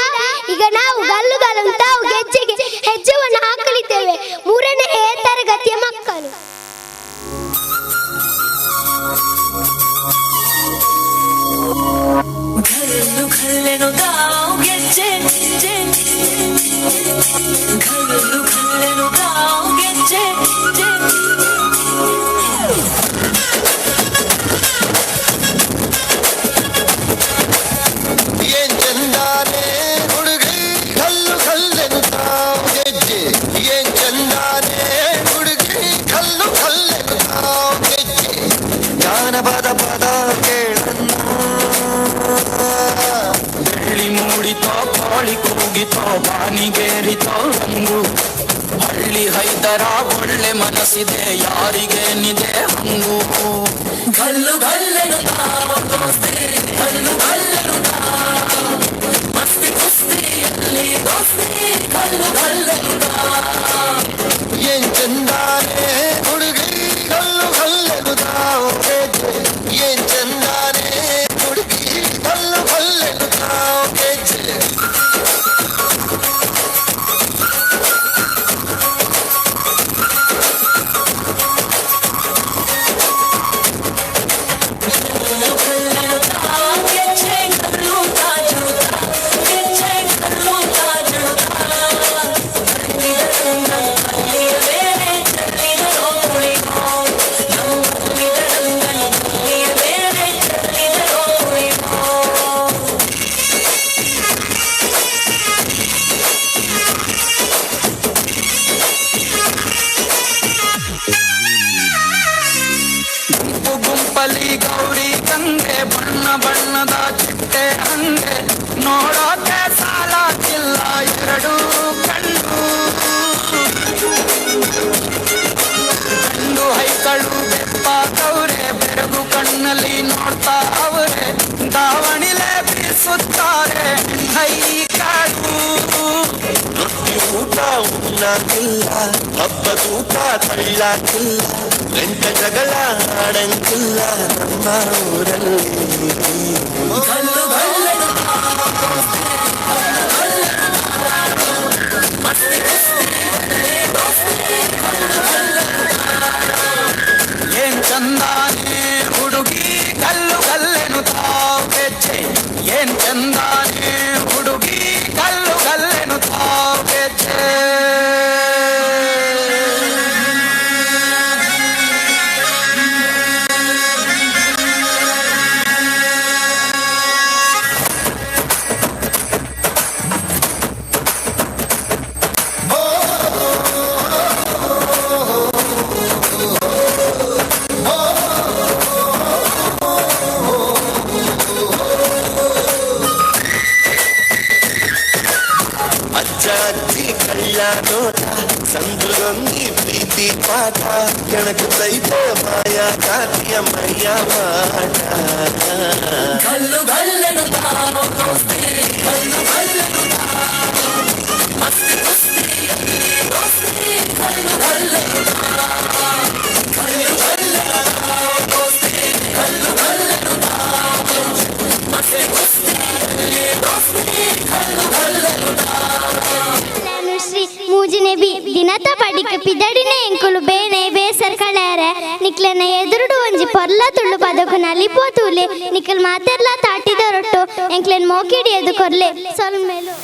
ಈಗ ನಾವು ಗಲ್ಲುಗಳು ತಾವು ಗೆಜ್ಜೆಗೆ ಹೆಜ್ಜೆವನ್ನು ಹಾಕಲಿದ್ದೇವೆ. 3ನೇ ತರಗತಿಯ ಮಕ್ಕಳು. घल्लू घल्लेनो दाव ಗೆಜ್ಜೆ घल्लू घल्लेनो दाव ಗೆಜ್ಜೆ ಬಾನಿಗೇರಿತೋ ರಂಗು ಹಳ್ಳಿ ಹೈದರ ಒಳ್ಳೆ ಮನಸ್ಸಿದೆ ಯಾರಿಗೇನಿದೆ ಹಂಗು ಗಲ್ಲು ಗಲ್ಲೆನು ದೋಸ್ತಿ ಗಲ್ಲು ಗಲ್ಲೆನು ಮಸ್ತಿ ಕುಸ್ತಿಯಲ್ಲಿ ದೋಸ್ತಿ ಗಲ್ಲು ಗಲ್ಲೆನು ಏನ್ ಚಂದಾನೆ ಹುಡುಗಿ ಗಲ್ಲು ಗಲ್ಲೆನು ಏನ್ ಚಂದಾನೆ ಹುಡುಗಿ ಗಲ್ಲು ಗಲ್ಲೆನು ಕಣ್ಣಲ್ಲಿ ಗೌರಿ ಗಂಗೆ ಬಣ್ಣ ಬಣ್ಣದ ಚಿಟ್ಟೆ ಹಂಗೆ ನೋಡೋಕೆ ಸಾಲಾಗಿಲ್ಲ ಎರಡು ಕಣ್ಣು ಗಂಡು ಹೈಕಳು ಬೆಪ್ಪಾದವ್ರೆ ಬೆರಗು ಕಣ್ಣಲ್ಲಿ ನೋಡ್ತಾ ಅವರೇ ದಾವಣಿಲೆ ಬೀಸುತ್ತಾರೆ ಹೈಕಳು ಊಟ ಉಣ್ಣಾಕಿಲ್ಲ ಹಬ್ಬದೂಟ ತಳ್ಳಾಕಿಲ್ಲ ಗಂಟ ಜಗಳ ಆಡಂಗಿಲ್ಲ ನಮ್ಮ ಊರಲ್ಲಿ ಏನ್ ಚಂದಾನೆ ಹುಡುಗಿ ಕಲ್ಲು ಕಲ್ಲೆನು ತಾವು ಬೆಚ್ಚೆ ಏನ್ ಚಂದಾನೆ ಹುಡುಗಿ ಕಲ್ಲು ಕಲ್ಲೆನು ತಾವು ಬೆಚ್ಚೆ ನೋಟ ಸಂದುಗೊಂದಿ ಪ್ರೀತಿ ಪಾಠ ಕೆಣಕು ಸೈತ ಮಾಯ ಕಾತಿಯ ಮೈಯ ಮಾಟ ಗಲ್ಲು ಗಲ್ಲೆನು ತಾವು ದೋಸ್ತಿ ಗಲ್ಲು ಗಲ್ಲೆನು ತಾವು ಮಸ್ತಿ ಮಸ್ತಿ ದೋಸ್ತಿ ಗಲ್ಲು ಗಲ್ಲೆನು ತಾವು ಗಲ್ಲು ಗಲ್ಲೆನು ತಾವು ದೋಸ್ತಿ ಗಲ್ಲು ಗಲ್ಲೆನು ತಾವು ಮಸ್ತಿ ಮಸ್ತಿ ದೋಸ್ತಿ ಗಲ್ಲು गल्लेनु मुझने भी दिनता पड़ी के पिदड़िने ಎಂಕುಲು ಬೇನೆ ಬೇಸರ್ ಕಳಾರೆ ನಿಕ್ಲೆನ ಎದುರುಡು ಒಂಜಿ ಪೊರ್ಲ ತುಳ್ಳು ಪದಕು ನಲಿಪೋತೂಲೆ ನಿಕ್ಕಲ್ ಮಾತೆರ್ಲ ತಾಟಿದ ರೊಟ್ಟು ಎಂಕ್ಲೆನ್ ಮೋಕಿಡಿ ಎದು ಕೊರ್ಲೆ ಸೊಲ್ಮೇಲು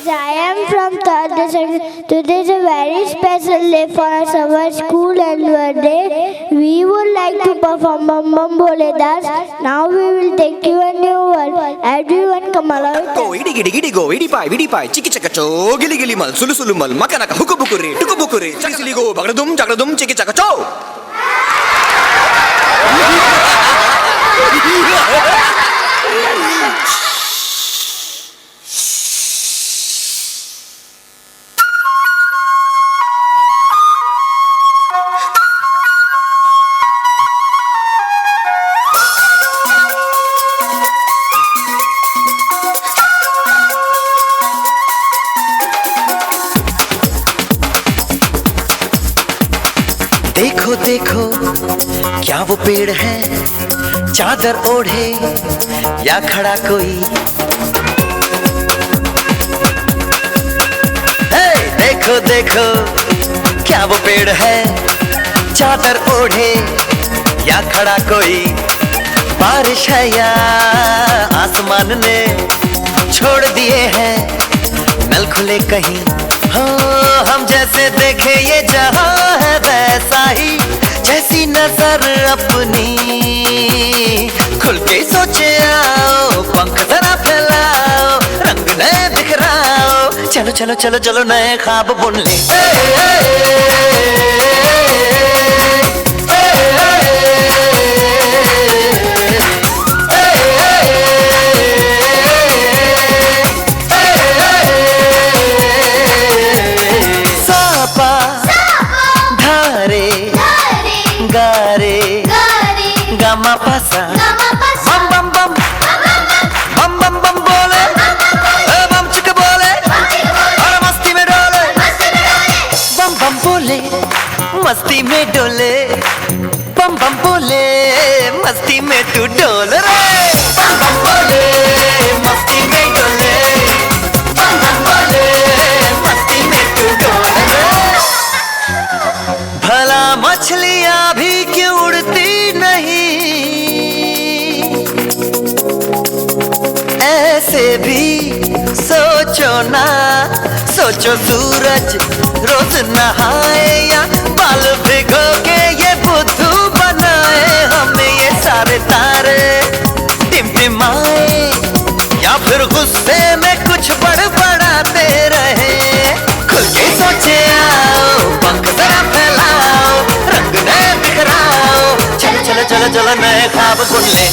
I am from third section. Today is a very special day for us, our school annual day. We would like to perform Bam Bam Bole Dance. Now we will take you a new world. Everyone come along. Go idi gidi gidi go idi pai chiki chaka cho gili gili mal sulu sulu mal makanaka huku bukuri chaki sili go bagradum chiki chaka cho. देखो देखो क्या वो पेड़ है चादर ओढ़े या खड़ा कोई। देखो देखो क्या वो पेड़ है चादर ओढ़े या खड़ा कोई। बारिश है या आसमान ने छोड़ दिए हैं नल खुले कहीं। हो हम जैसे देखे ये जहां है वैसा ही जैसी नजर अपनी। खुल के सोचे आओ पंख जरा फैलाओ रंग नए बिखराओ। चलो चलो चलो चलो नए ख्वाब बुन ले। Gama pasa, bam bam bam, bam bam bam bole, bam chika bole, और मस्ती में डोले, bam bam bole, मस्ती में डोले, bam bam bole, मस्ती में तू डोल रे, bam bam bole, मस्ती में डोले, bam bam bole, मस्ती में तू डोल रे। भला मछलियाँ भी क्यों उड़ती नहीं ऐसे भी सोचो ना। सोचो सूरज रोज नहाए या बाल भिगो के ये बुद्धू बनाए। हमें ये सारे तारे टिमटिमाए या फिर गुस्से में कुछ बड़बड़ाते रहे। खुल के सोचे आओ पंख जरा फैलाओ रंग नए बिखराओ। चलो चलो चलो चलो नए ख्वाब बुन ले।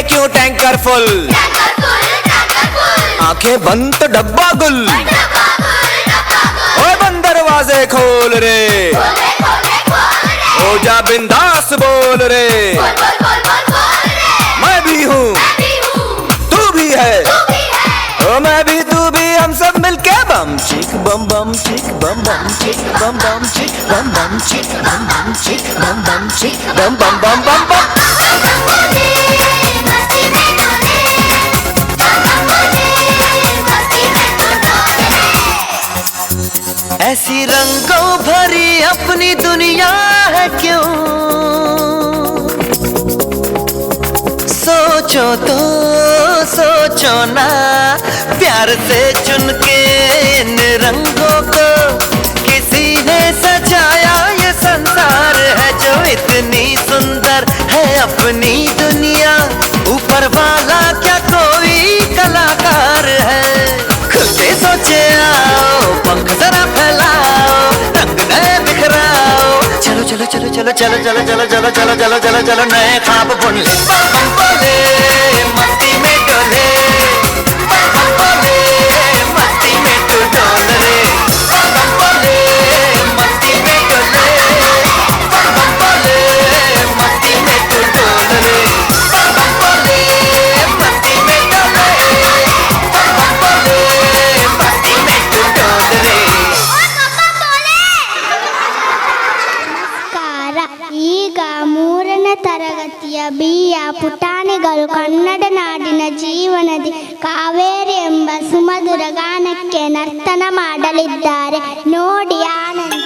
क्यों टैंकर फुल आंखें बंद तो डब्बा गुल। ओए बंद दरवाजे खोल रे हो जा बिंदास बोल रे। मैं भी हूँ तू भी है ओ मैं भी तू भी हम सब मिलके बम चिक बम बम चिक बम बम चिक बम बम चिक बम बम चिक बम बम चिक बम बम चिक बम बम बम बम बम। ऐसी रंगों भरी अपनी दुनिया है क्यों। सोचो तो सोचो ना प्यार से चुन के इन रंगों को किसी ने सजाया। ये संसार है जो इतनी सुंदर है अपनी दुनिया। ऊपर वाला क्या कोई कलाकार है। खुल के सोचे आओ पंख जरा फैलाओ रंग नए बिखराओ। चलो चलो चलो चलो चलो चलो चलो चलो चलो चलो चलो चलो नए ख्वाब बुन ले। बम बम बोले मस्ती में डोले बम बम बोले मस्ती में तू डोल रे। बम बम बोले मस्ती में डोले बम बम बोले मस्ती में तू डोल रे। बम बम बोले मस्ती में डोले बम बम बोले मस्ती में तू डोल रे। ಈಗ ಮೂರನೇ ತರಗತಿಯ ಬಿಯ ಪುಟಾಣಿಗಳು ಕನ್ನಡ ನಾಡಿನ ಜೀವನದಿ ಕಾವೇರಿ ಎಂಬ ಸುಮಧುರ ಗಾನಕ್ಕೆ ನರ್ತನ ಮಾಡಲಿದ್ದಾರೆ. ನೋಡಿ ಆನಂದಿ.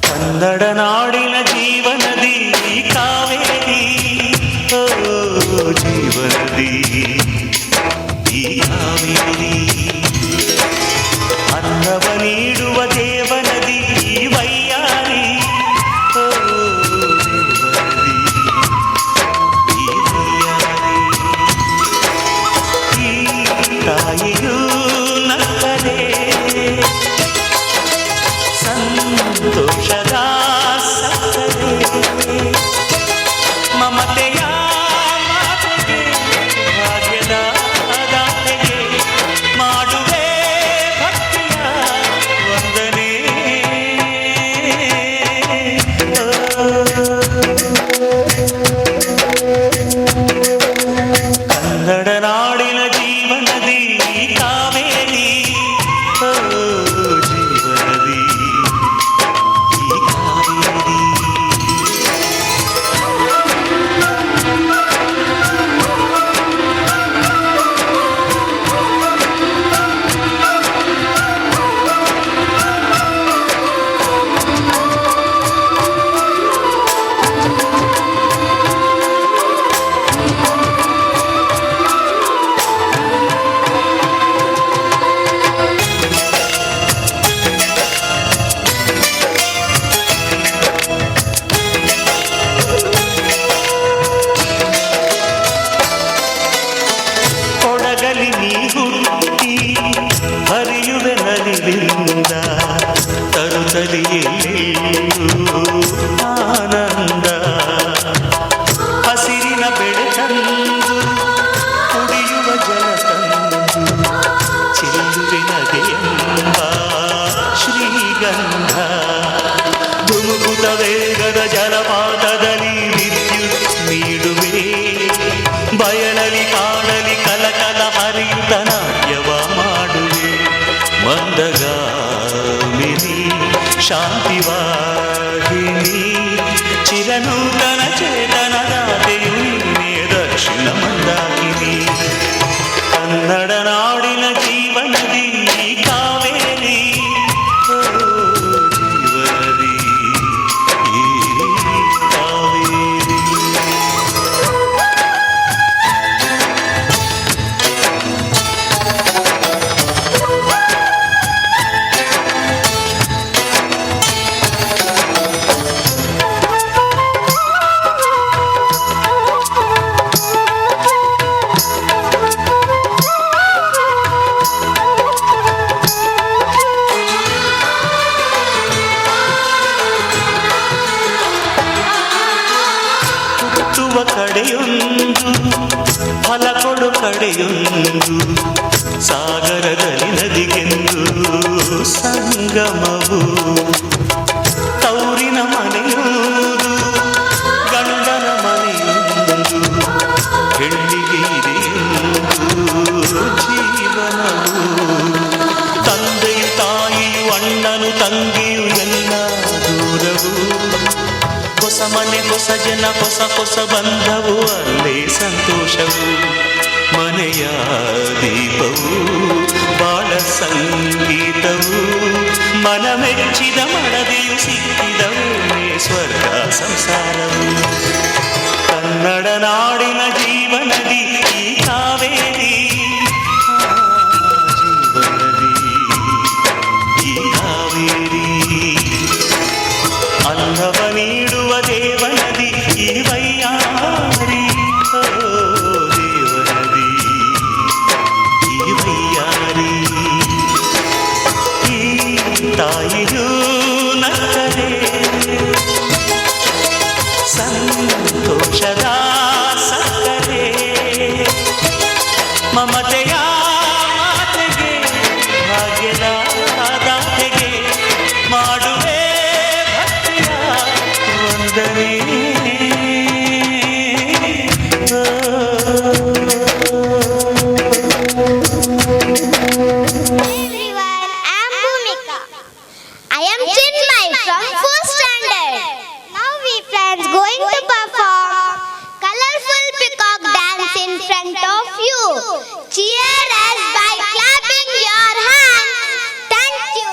ಕನ್ನಡ ನಾಡಿನ ಜೀವನದಿ ಕಾವೇರಿ, ಓ ಜೀವನದಿ ಈ ಕಾವೇರಿ, ಅನ್ನವ ನೀಡುವ ದೇವನದಿ ವೈಯಾರಿ, ಓ ದೇವನದಿ ಈ ವೈಯಾರಿ, ಈ ತಾಯಿಯೂ ನಕ್ಕರೆ ಸಂತೋಷದ ಸಕ್ಕರೆ, ಮಮತೆಯ ಮಾತೆಗೆ ಭಾಗ್ಯದ ದಾತೆಗೆ ಮಾಡುವೆ ಭಕ್ತಿಯ ವಂದನೆ. ಕನ್ನಡ ನಾಡಿನ ಜೀವನದಿ ಕಾವೇರಿ, ಓ ಜೀವನದಿ ಈ ಕಾವೇರಿ. ಕೊಡಗಲಿ ನೀ ಹುಟ್ಟಿ ಹರಿಯುವೆ ನಲಿವಿಂದ, ತರುತ್ತಲಿಯೆಲ್ಲೆಲ್ಲೂ ಆನಂದ, ಹಸಿರಿನ ಬೆಳೆ ತಂದು ಕುಡಿಯುವ ಜಲ ತಂದು ಚೆಲ್ಲುವೆ ನಗೆಯೆಂಬ ಶ್ರೀಗಂಧ, ಧುಮುಕುತ ವೇಗದ ಜಲಪಾತದಲ್ಲಿ ವಿದ್ಯುತ್ ನೀಡುವೆ, ಬಯಲಲಿ ಕಾಡಲಿ ಕಲಕಲ ಹರಿಯುತ್ತ ನಾಟ್ಯವ ಮಾಡುವೆ, ಮಂದಗಾಮಿನಿ ಶಾಂತಿವಾಹಿನಿ ಚಿರನೂತನ ಚೇತನದಾತೆಯು ನೀನೇ ದಕ್ಷಿಣ ಮಂದಾಕಿನಿ. ಕನ್ನಡ ನಾಡಿನ ಜೀವನದಿ ಕಾವೇರಿ, ಓ ಜೀವನದಿ ಈ ಕಾವೇರಿ. ಹುಟ್ಟುವ ಕಡೆಯೊಂದು ಫಲ ಕೊಡು ಕಡೆಯೊಂದು, ಸಾಗರದಲ್ಲಿ ನದಿಗೆಂದು ಸಂಗಮವು, ತೌರಿನ ಮನೆಯೊಂದು ಗಂಡನ ಮನೆಯೊಂದು, ಹೆಣ್ಣಿಗೆ ಇದೆಯೊಂದು ಜೀವನವು, ತಂದೆಯು ತಾಯಿಯು ಅಣ್ಣನು ತಂಗಿಯು ಎಲ್ಲ ದೂರವು, ಹೊಸ ಮನೆ ಹೊಸ ಜನ ಹೊಸ ಹೊಸ ಬಂಧವು ಅಲ್ಲೇ ಸಂತೋಷವು, ಮನೆಯ ದೀಪವು ಬಾಳ ಸಂಗೀತವು ಮನವೇ ಮೆಚ್ಚಿದ ಮಡದಿಯು ಸಿಕ್ಕಿದವೇ ಸ್ವರ್ಗ ಸಂಸಾರವು. ಕನ್ನಡ ನಾಡಿನ ಜೀವನದಿ ಈ ಕಾವೇರಿ, ಜೀವನದಿ ಈ ಕಾವೇರಿ. ಅನ್ನವ ನೀಡುವ ದೇವನದಿ ಈ ವೈಯಾರಿ, ದೇವನದಿ ಈ ವೈಯಾರಿ. ಈ ತಾಯಿಯೂ ನಕ್ಕರೆ ಸಂತೋಷದ ಸಕ್ಕರೆ, ಮಮತೆಯ ಮಾತೆಗೆ ಭಾಗ್ಯದ ದಾತೆಗೆ ಮಾಡುವೆ ಭಕ್ತಿಯ ವಂದನೆ. Everyone, I am Bhumika. I am Chinmay from 4th standard. Now we friends going to perform colorful peacock dance in front of you. Cheer us by clapping your hands. Thank you.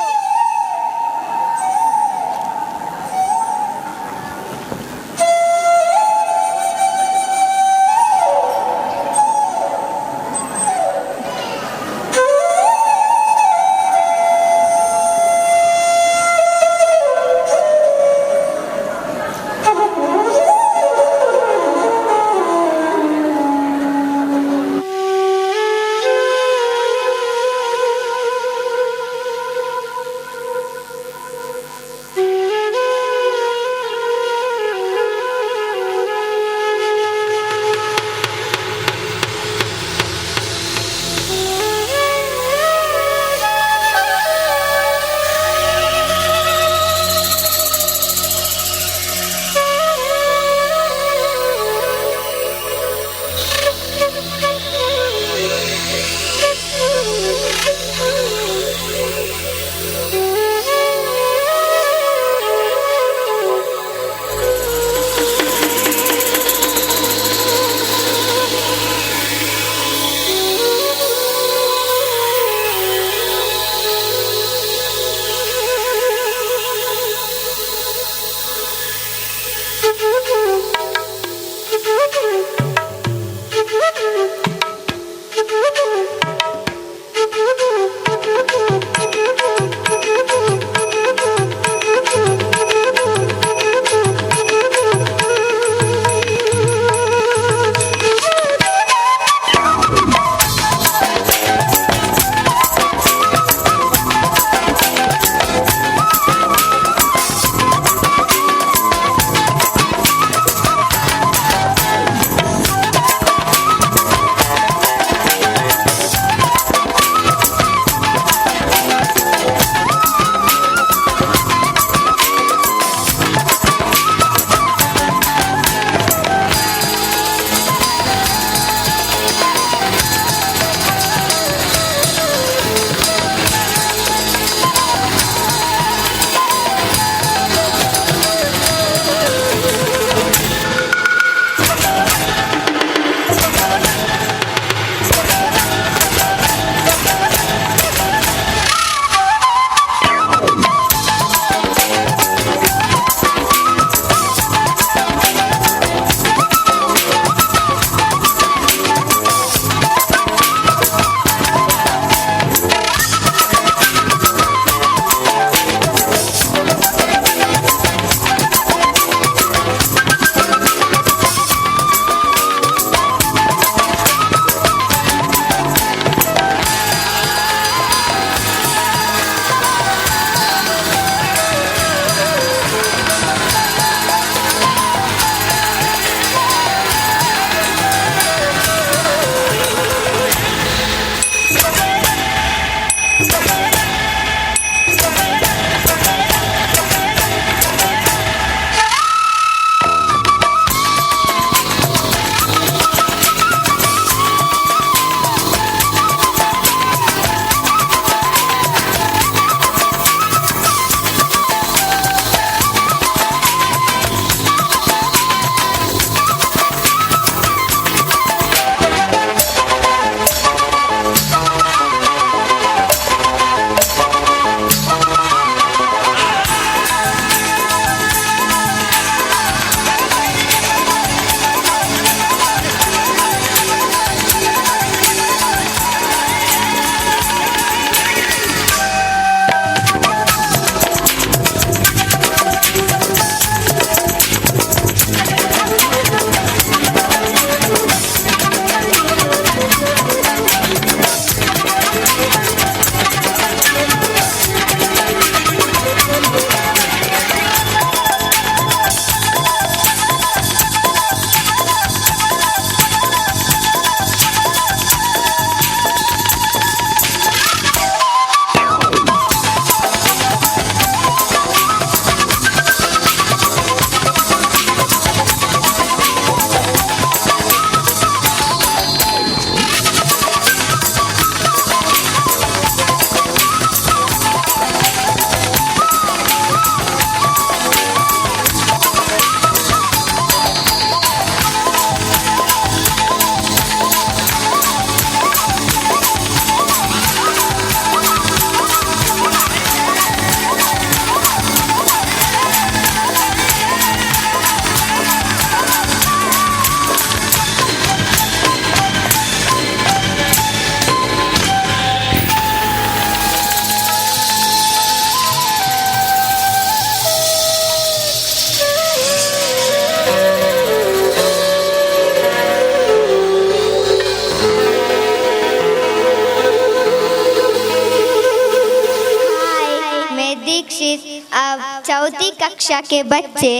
Dixit. अब चौथी कक्षा के बच्चे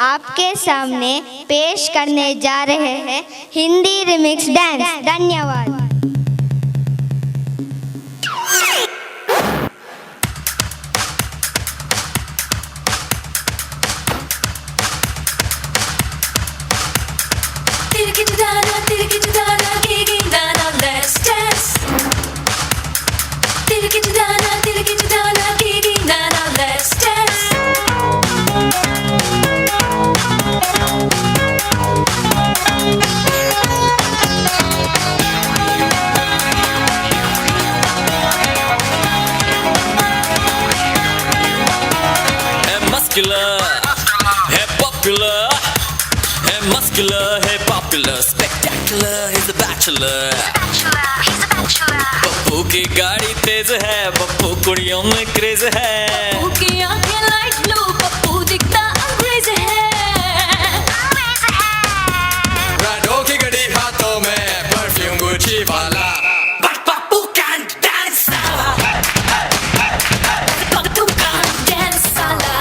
आपके सामने पेश करने जा रहे हैं हिंदी रिमिक्स डांस। धन्यवाद। है popular, है muscular, है popular, spectacular, he's a bachelor. Pappu की गाड़ी तेज है, पप्पू कुड़ियों में क्रेज है, पप्पू की आंखें लाइट ब्लू, पप्पू दिखता अंग्रेज है। ब्रांडों की घड़ी हाथों में, परफ्यूम गुची वाला, but पप्पू can't dance साला, पप्पू can't dance साला।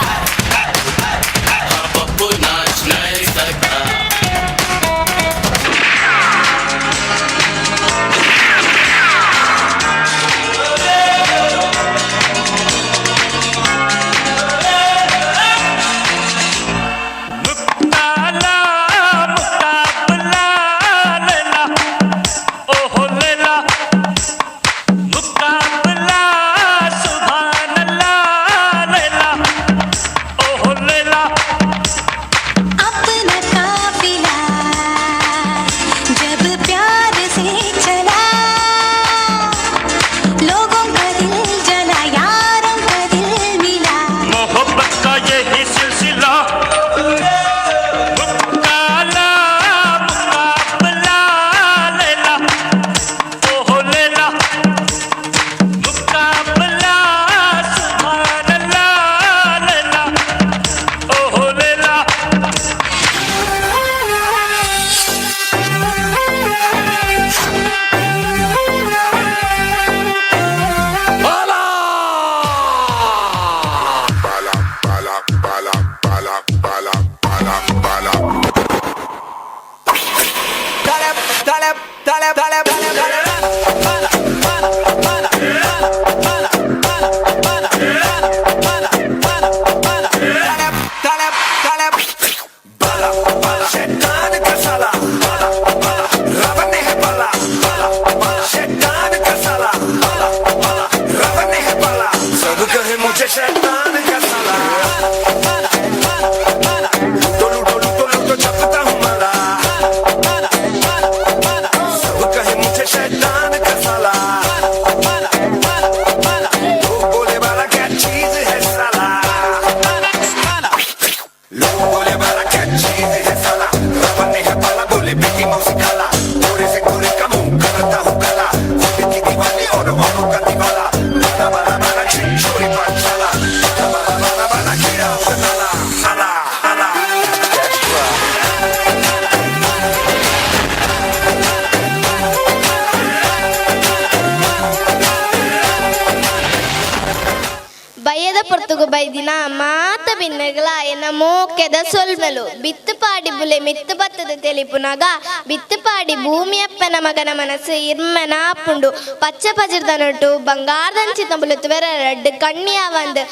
ಬೈದಿನ ಮಾತ ಬಿನ್ನಗಲ ಎನ್ನ ಮೋಕೆದ ಸೊಲ್ಮೆಲು ಬಿತ್ತುಪಾಡಿ ಬುಲೆ ಮಿತ್ತು ಬತ್ತದ ತೆಲಿಪುನಗ ಬಿತ್ತುಪಾಡಿ ಭೂಮಿಯಪ್ಪನ ಮಗನ ಮನಸ್ಸು ಇರ್ಮನಾಪುಂಡು ಪಚ್ಚ ಪಜಿರ್ದನೊಟ್ಟು ಬಂಗಾರದಂಚಿತ ಬುಲುತ್ತುವೆರ ರಡ್ಡು ಕಣ್ಣಿಯ ಒಂದು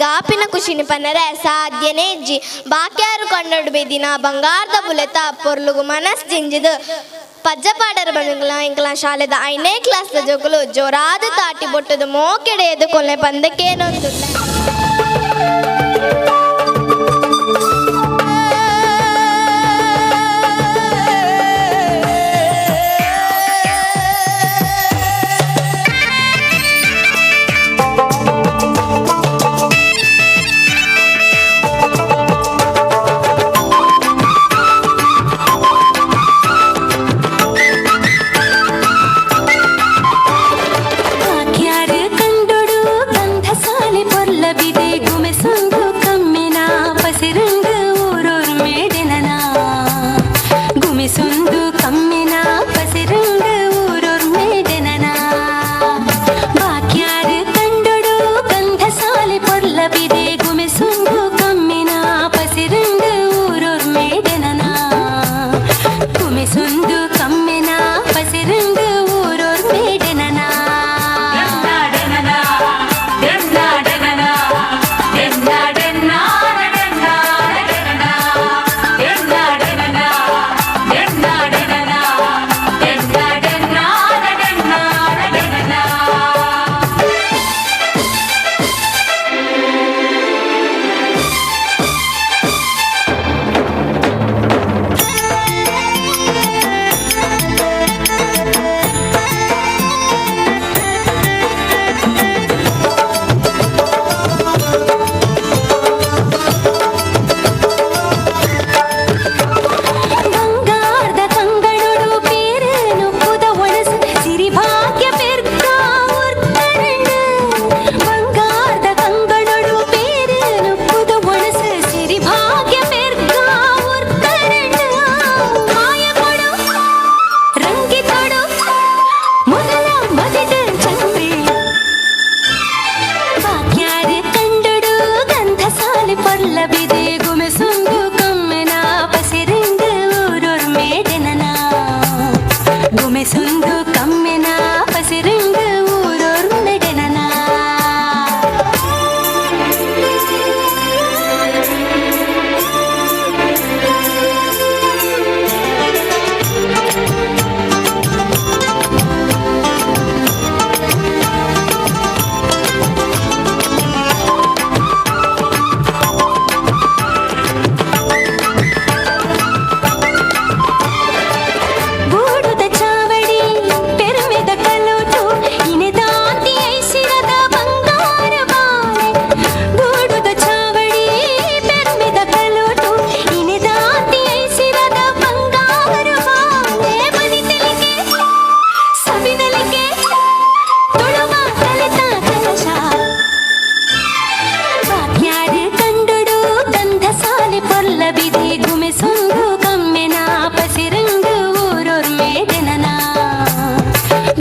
ಗಾಪಿನ ಖುಷಿನಿ ಪನ್ನರೆ ಸಾಧ್ಯನೇ ಇಜ್ಜಿ ಬಾಕ್ಯಾರು ಕಣ್ಣೊಡು ಬೈದಿನ ಬಂಗಾರದ ಬುಲೆತ ಪೊರ್ಲುಗು ಮನಸ್ ಜಿಂಜಿದು ಪಜ್ಜಪಾಡರ ಬಂದಿಲ್ಲ ಇಂಕಲ ಶಾಲೆದ 5ನೇ ಕ್ಲಾಸ್ದ ಜೋಕುಲು ಜೋರಾದ ತಾಟಿ ಬೊಟ್ಟದು ಮೋಕೆಡೆಯದು ಕೊನೆ ಪಂದಕ್ಕೇನೊಂದು ಲಭಿ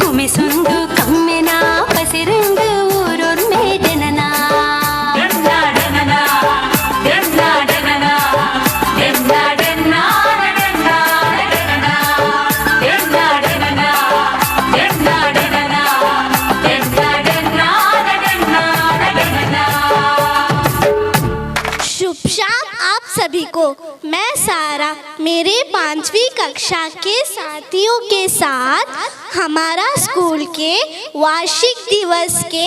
గుమిసుండు కమ్మెనా పసిరుండు ఊరూర్ మేడెననా డెన్నా డెననా డెన్నా డెననా డెన్నా డెన్నా డెన్నా డెననా డెన్నా డెననా డెన్నా డెననా డెన్నా డెన్నా డెన్నా డెననా। शुभ शाम आप सभी को। मैं सारा मेरे 5वीं कक्षा के साथियों के साथ हमारा स्कूल के वार्षिक दिवस के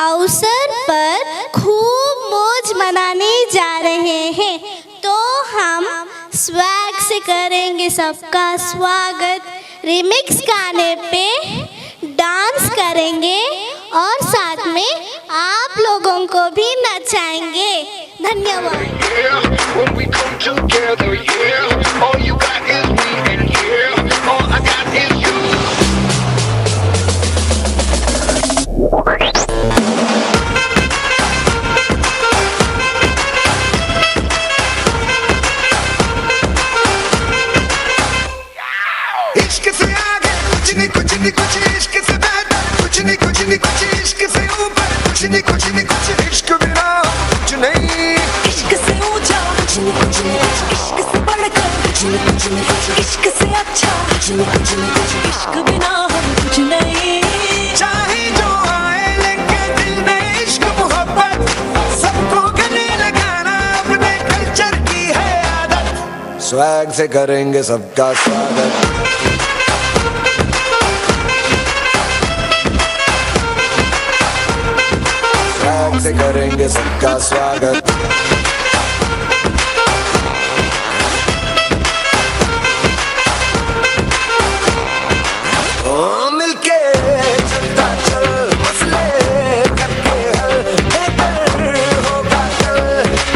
अवसर पर खूब मौज मनाने जा रहे हैं। तो हम स्वैग से करेंगे सबका स्वागत, रिमिक्स गाने पे डांस करेंगे और साथ में आप लोगों को भी नचाएंगे। धन्यवाद। When we come together, yeah, all you got is me, and yeah, all I got is you. इश्क से आगे कुछ नहीं कुछ नहीं कुछ, इश्क से बेहतर कुछ नहीं कुछ नहीं कुछ, इश्क से ऊपर कुछ नहीं कुछ नहीं कुछ, इश्क बिना कुछ नहीं, इश्क से ऊंचा कुछ नहीं कुछ नहीं कुछ, इश्क से बढ़कर कुछ नहीं कुछ नहीं कुछ, इश्क से अच्छा कुछ नहीं कुछ नहीं कुछ, इश्क बिना हम कुछ नहीं। चाहे जो आए लेके दिल में इश्क मोहब्बत, सबको गले लगाना अपने कल्चर की है आदत। स्वैग से करेंगे सबका स्वागत। स्वैग से करेंगे सबका स्वागत। मिलके चलता चल, मसले करके हल, बेहतर होगा कल,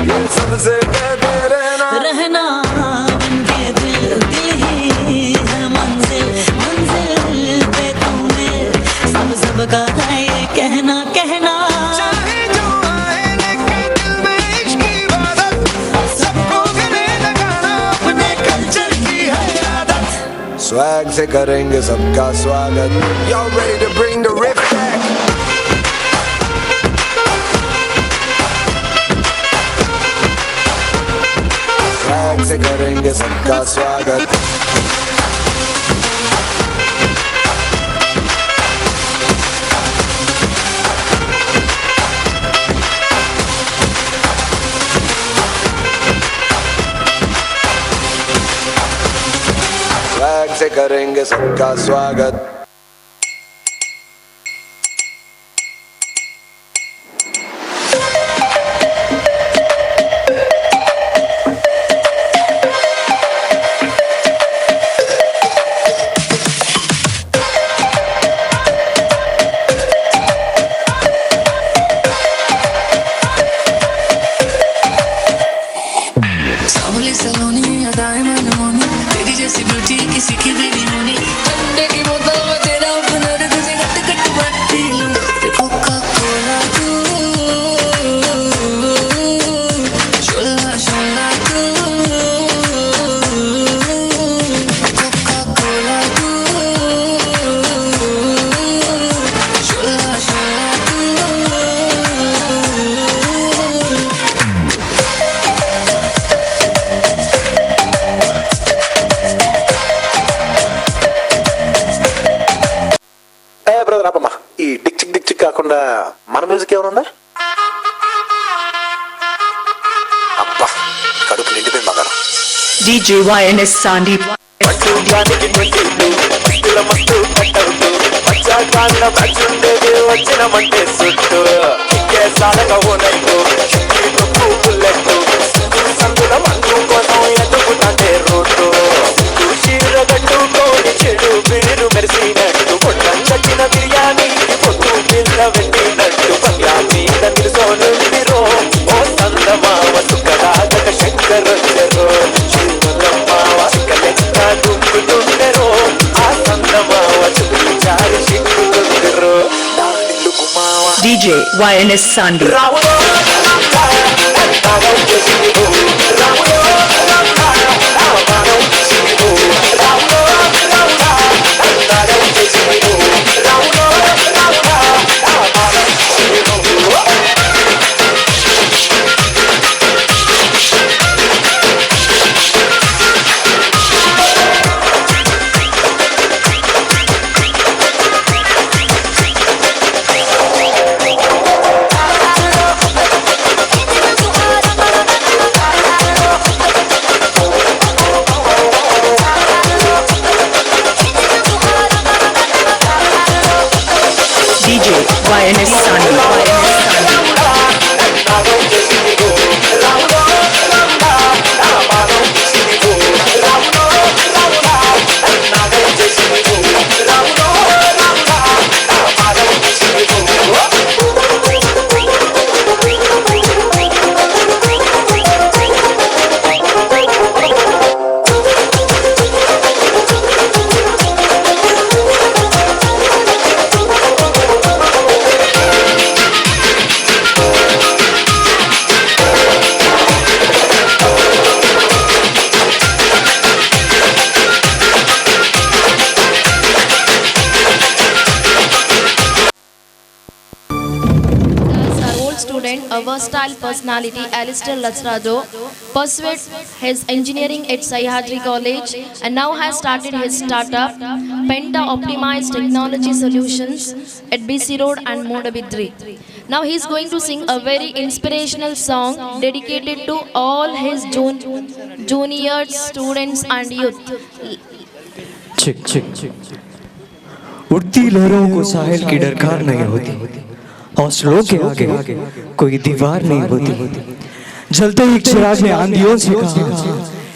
ये सबसे बेहतर रहना बनके दिल दिल ही है मंजिल, मंजिल पे तूने सब सबका है ये कहना कहना। चाहे जो आए लेके दिल में इश्क की इबादत, सबको गले लगाना अपने कल्चर की है आदत। स्वैग से करेंगे सबका स्वागत। Y'all ready to bring the riff back? Swag से करेंगे सबका स्वागत। स्वैग से करेंगे सबका स्वागत। सावली सलोनी अदाएं मनमोनी, तेरी जैसी ब्यूटी किसी की भी नहीं होनी। ठंडे की बोतल में तेरा हुनर, तुझे गट गट मत पी लूं। कोका कोला तू, शोला शोला तू, कोका कोला तू, शोला शोला तू। బ్రదర్ అబ్బమ్మా, ఈ డిక్ చిక్ డిక్ చిక్ కాకుండా మన మ్యూజిక్ ఏమనుందా? అబ్బా కడుపు నిండిపోయింది బంగారం. DJ YNS Sandeep. వచ్చినమంటే సుట్టు సాలగా ఓనైకు సందుల మందు కోసం ఎదుగుతాంటే రోడ్డు చీర కట్టుకోని చెడు బీరు మెరిసినట్టు పొట్టం కట్టిన బిర్యానీ పొట్టు పిల్ల పెట్టినట్టు బంగ్లా మీద నిలుసోనుందిరో ఓ సందమావ సుఖరాగక శంకరొచ్చరో శివలమ్మావ కలెక్క దుంకుతుండెరో ఆ సందమావ చుట్టూ చారి సిక్కుతుండెరో DJ YNS Sandeep. a versatile personality, Alistair Lasrado, pursued his engineering at Sahyadri College and now has started his startup, Penta Optimized Technology Solutions at BC Road and Modabidri. Now he is going to sing a very inspirational song dedicated to all his juniors, students and youth. उड़ती लहरों को साहिल की डरकार नहीं होती, हौसलों के आगे कोई दीवार नहीं होती। जलते ही चिराग ने आंधियों से कहा,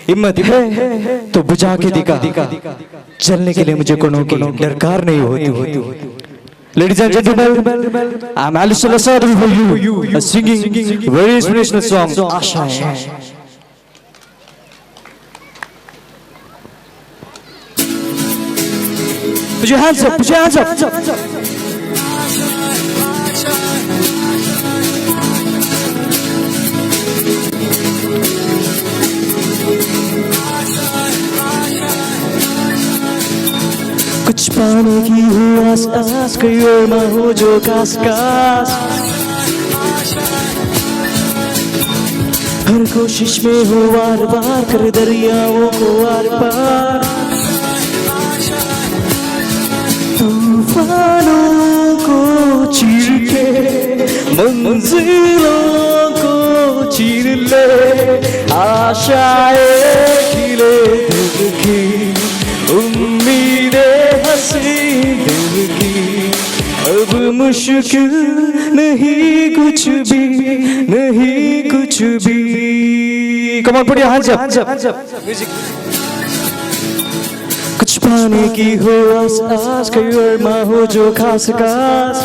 हिम्मत है तो बुझा के दिखा, चलने के लिए मुझे कोनो की डरकार नहीं होती। Ladies and gentlemen, I'm Alistair Lasrado for you, singing very inspirational song, Asha Hai. Put your hands up, put your hands up. कुछ पाने की हो आस आस, कोई और ना हो जो खास खास। हर कोशिश में हो वार वार, कर दरियाओं को आर पार। तूफानों को चीर के मंजिलों को चीर ले, आशाएं खिले दिल की, उम्मीदें हंसी दिल की। अब मुश्किल नहीं कुछ भी, नहीं कुछ भी। Come on, put your hands up. Music. कुछ पाने की हो आस आस, कोई और माँ हो जो खास खास।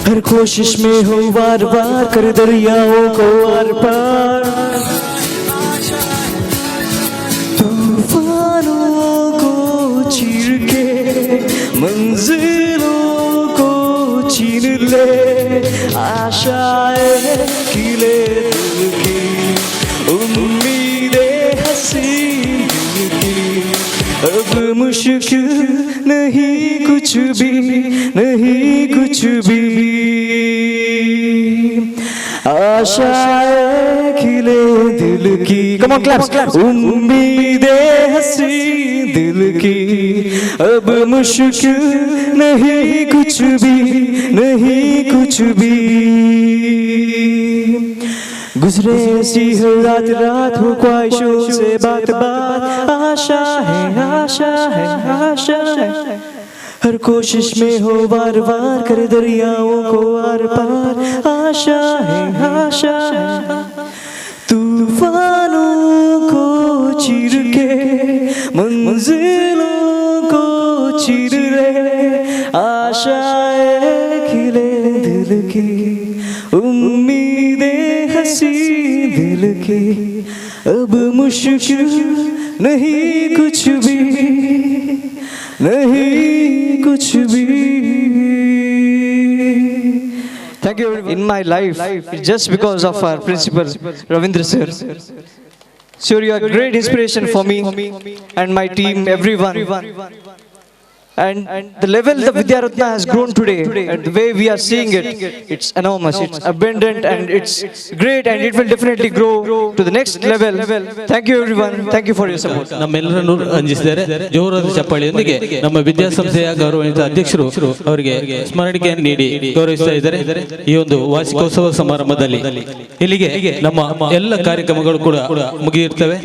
हर कोशिश में हो वार वार, कर दरियाओं को आर पार। तूफानों को चीर के मंजिलों को चीर ले, आशाएं खिले दिल की, उम्मीदें हंसी दिल की। अब मुश्किल नहीं कुछ भी, नहीं कुछ भी। आशाएं खिले दिल की, कम ऑन क्लैप्स, उम्मीदें हंसी दिल की। अब मुश्किल नहीं कुछ भी, नहीं कुछ भी। गुजरे ऐसी हर रात रात, हो ख्वाहिशों से बात बात। आशा है, आशा है, आशा है। हर कोशिश में हो वार वार, कर दरियाओं को आर पार। आशा है, आशा है। तूफानों को चीर के मंजिलों को चीर ले, आशाएं खिले दिल की, उम्मीदें हंसी दिल की। अब मुश्किल नहीं कुछ भी, नहीं कुछ भी। Thank you. In my life, just because of our principal Ravindra sir. Sir, you are a great inspiration for me and my team, everyone. And the level the Vidyaratna has grown today, and the way we are seeing it, it's enormous, it's abundant, and it's great, and it will definitely grow to the next level. Thank you everyone, thank you for your support. ನಮ್ಮೆಲ್ಲರನ್ನು ರಂಜಿಸಿದ್ದಾರೆ. ಜೋರಾದ ಚಪ್ಪಾಳೆಯೊಂದಿಗೆ ನಮ್ಮ ವಿದ್ಯಾಸಂಸ್ಥೆಯ ಗೌರವಾನ್ವಿತ ಅಧ್ಯಕ್ಷರು ಅವರಿಗೆ ಸ್ಮರಣಿಕೆಯನ್ನು ನೀಡಿ ಗೌರವಿಸ್ತಾ ಇದ್ದಾರೆ ಈ ಒಂದು ವಾರ್ಷಿಕೋತ್ಸವ ಸಮಾರಂಭದಲ್ಲಿ. ಇಲ್ಲಿಗೆ ನಮ್ಮ ಎಲ್ಲ ಕಾರ್ಯಕ್ರಮಗಳು ಕೂಡ ಮುಗಿದಿರ್ತವೆ.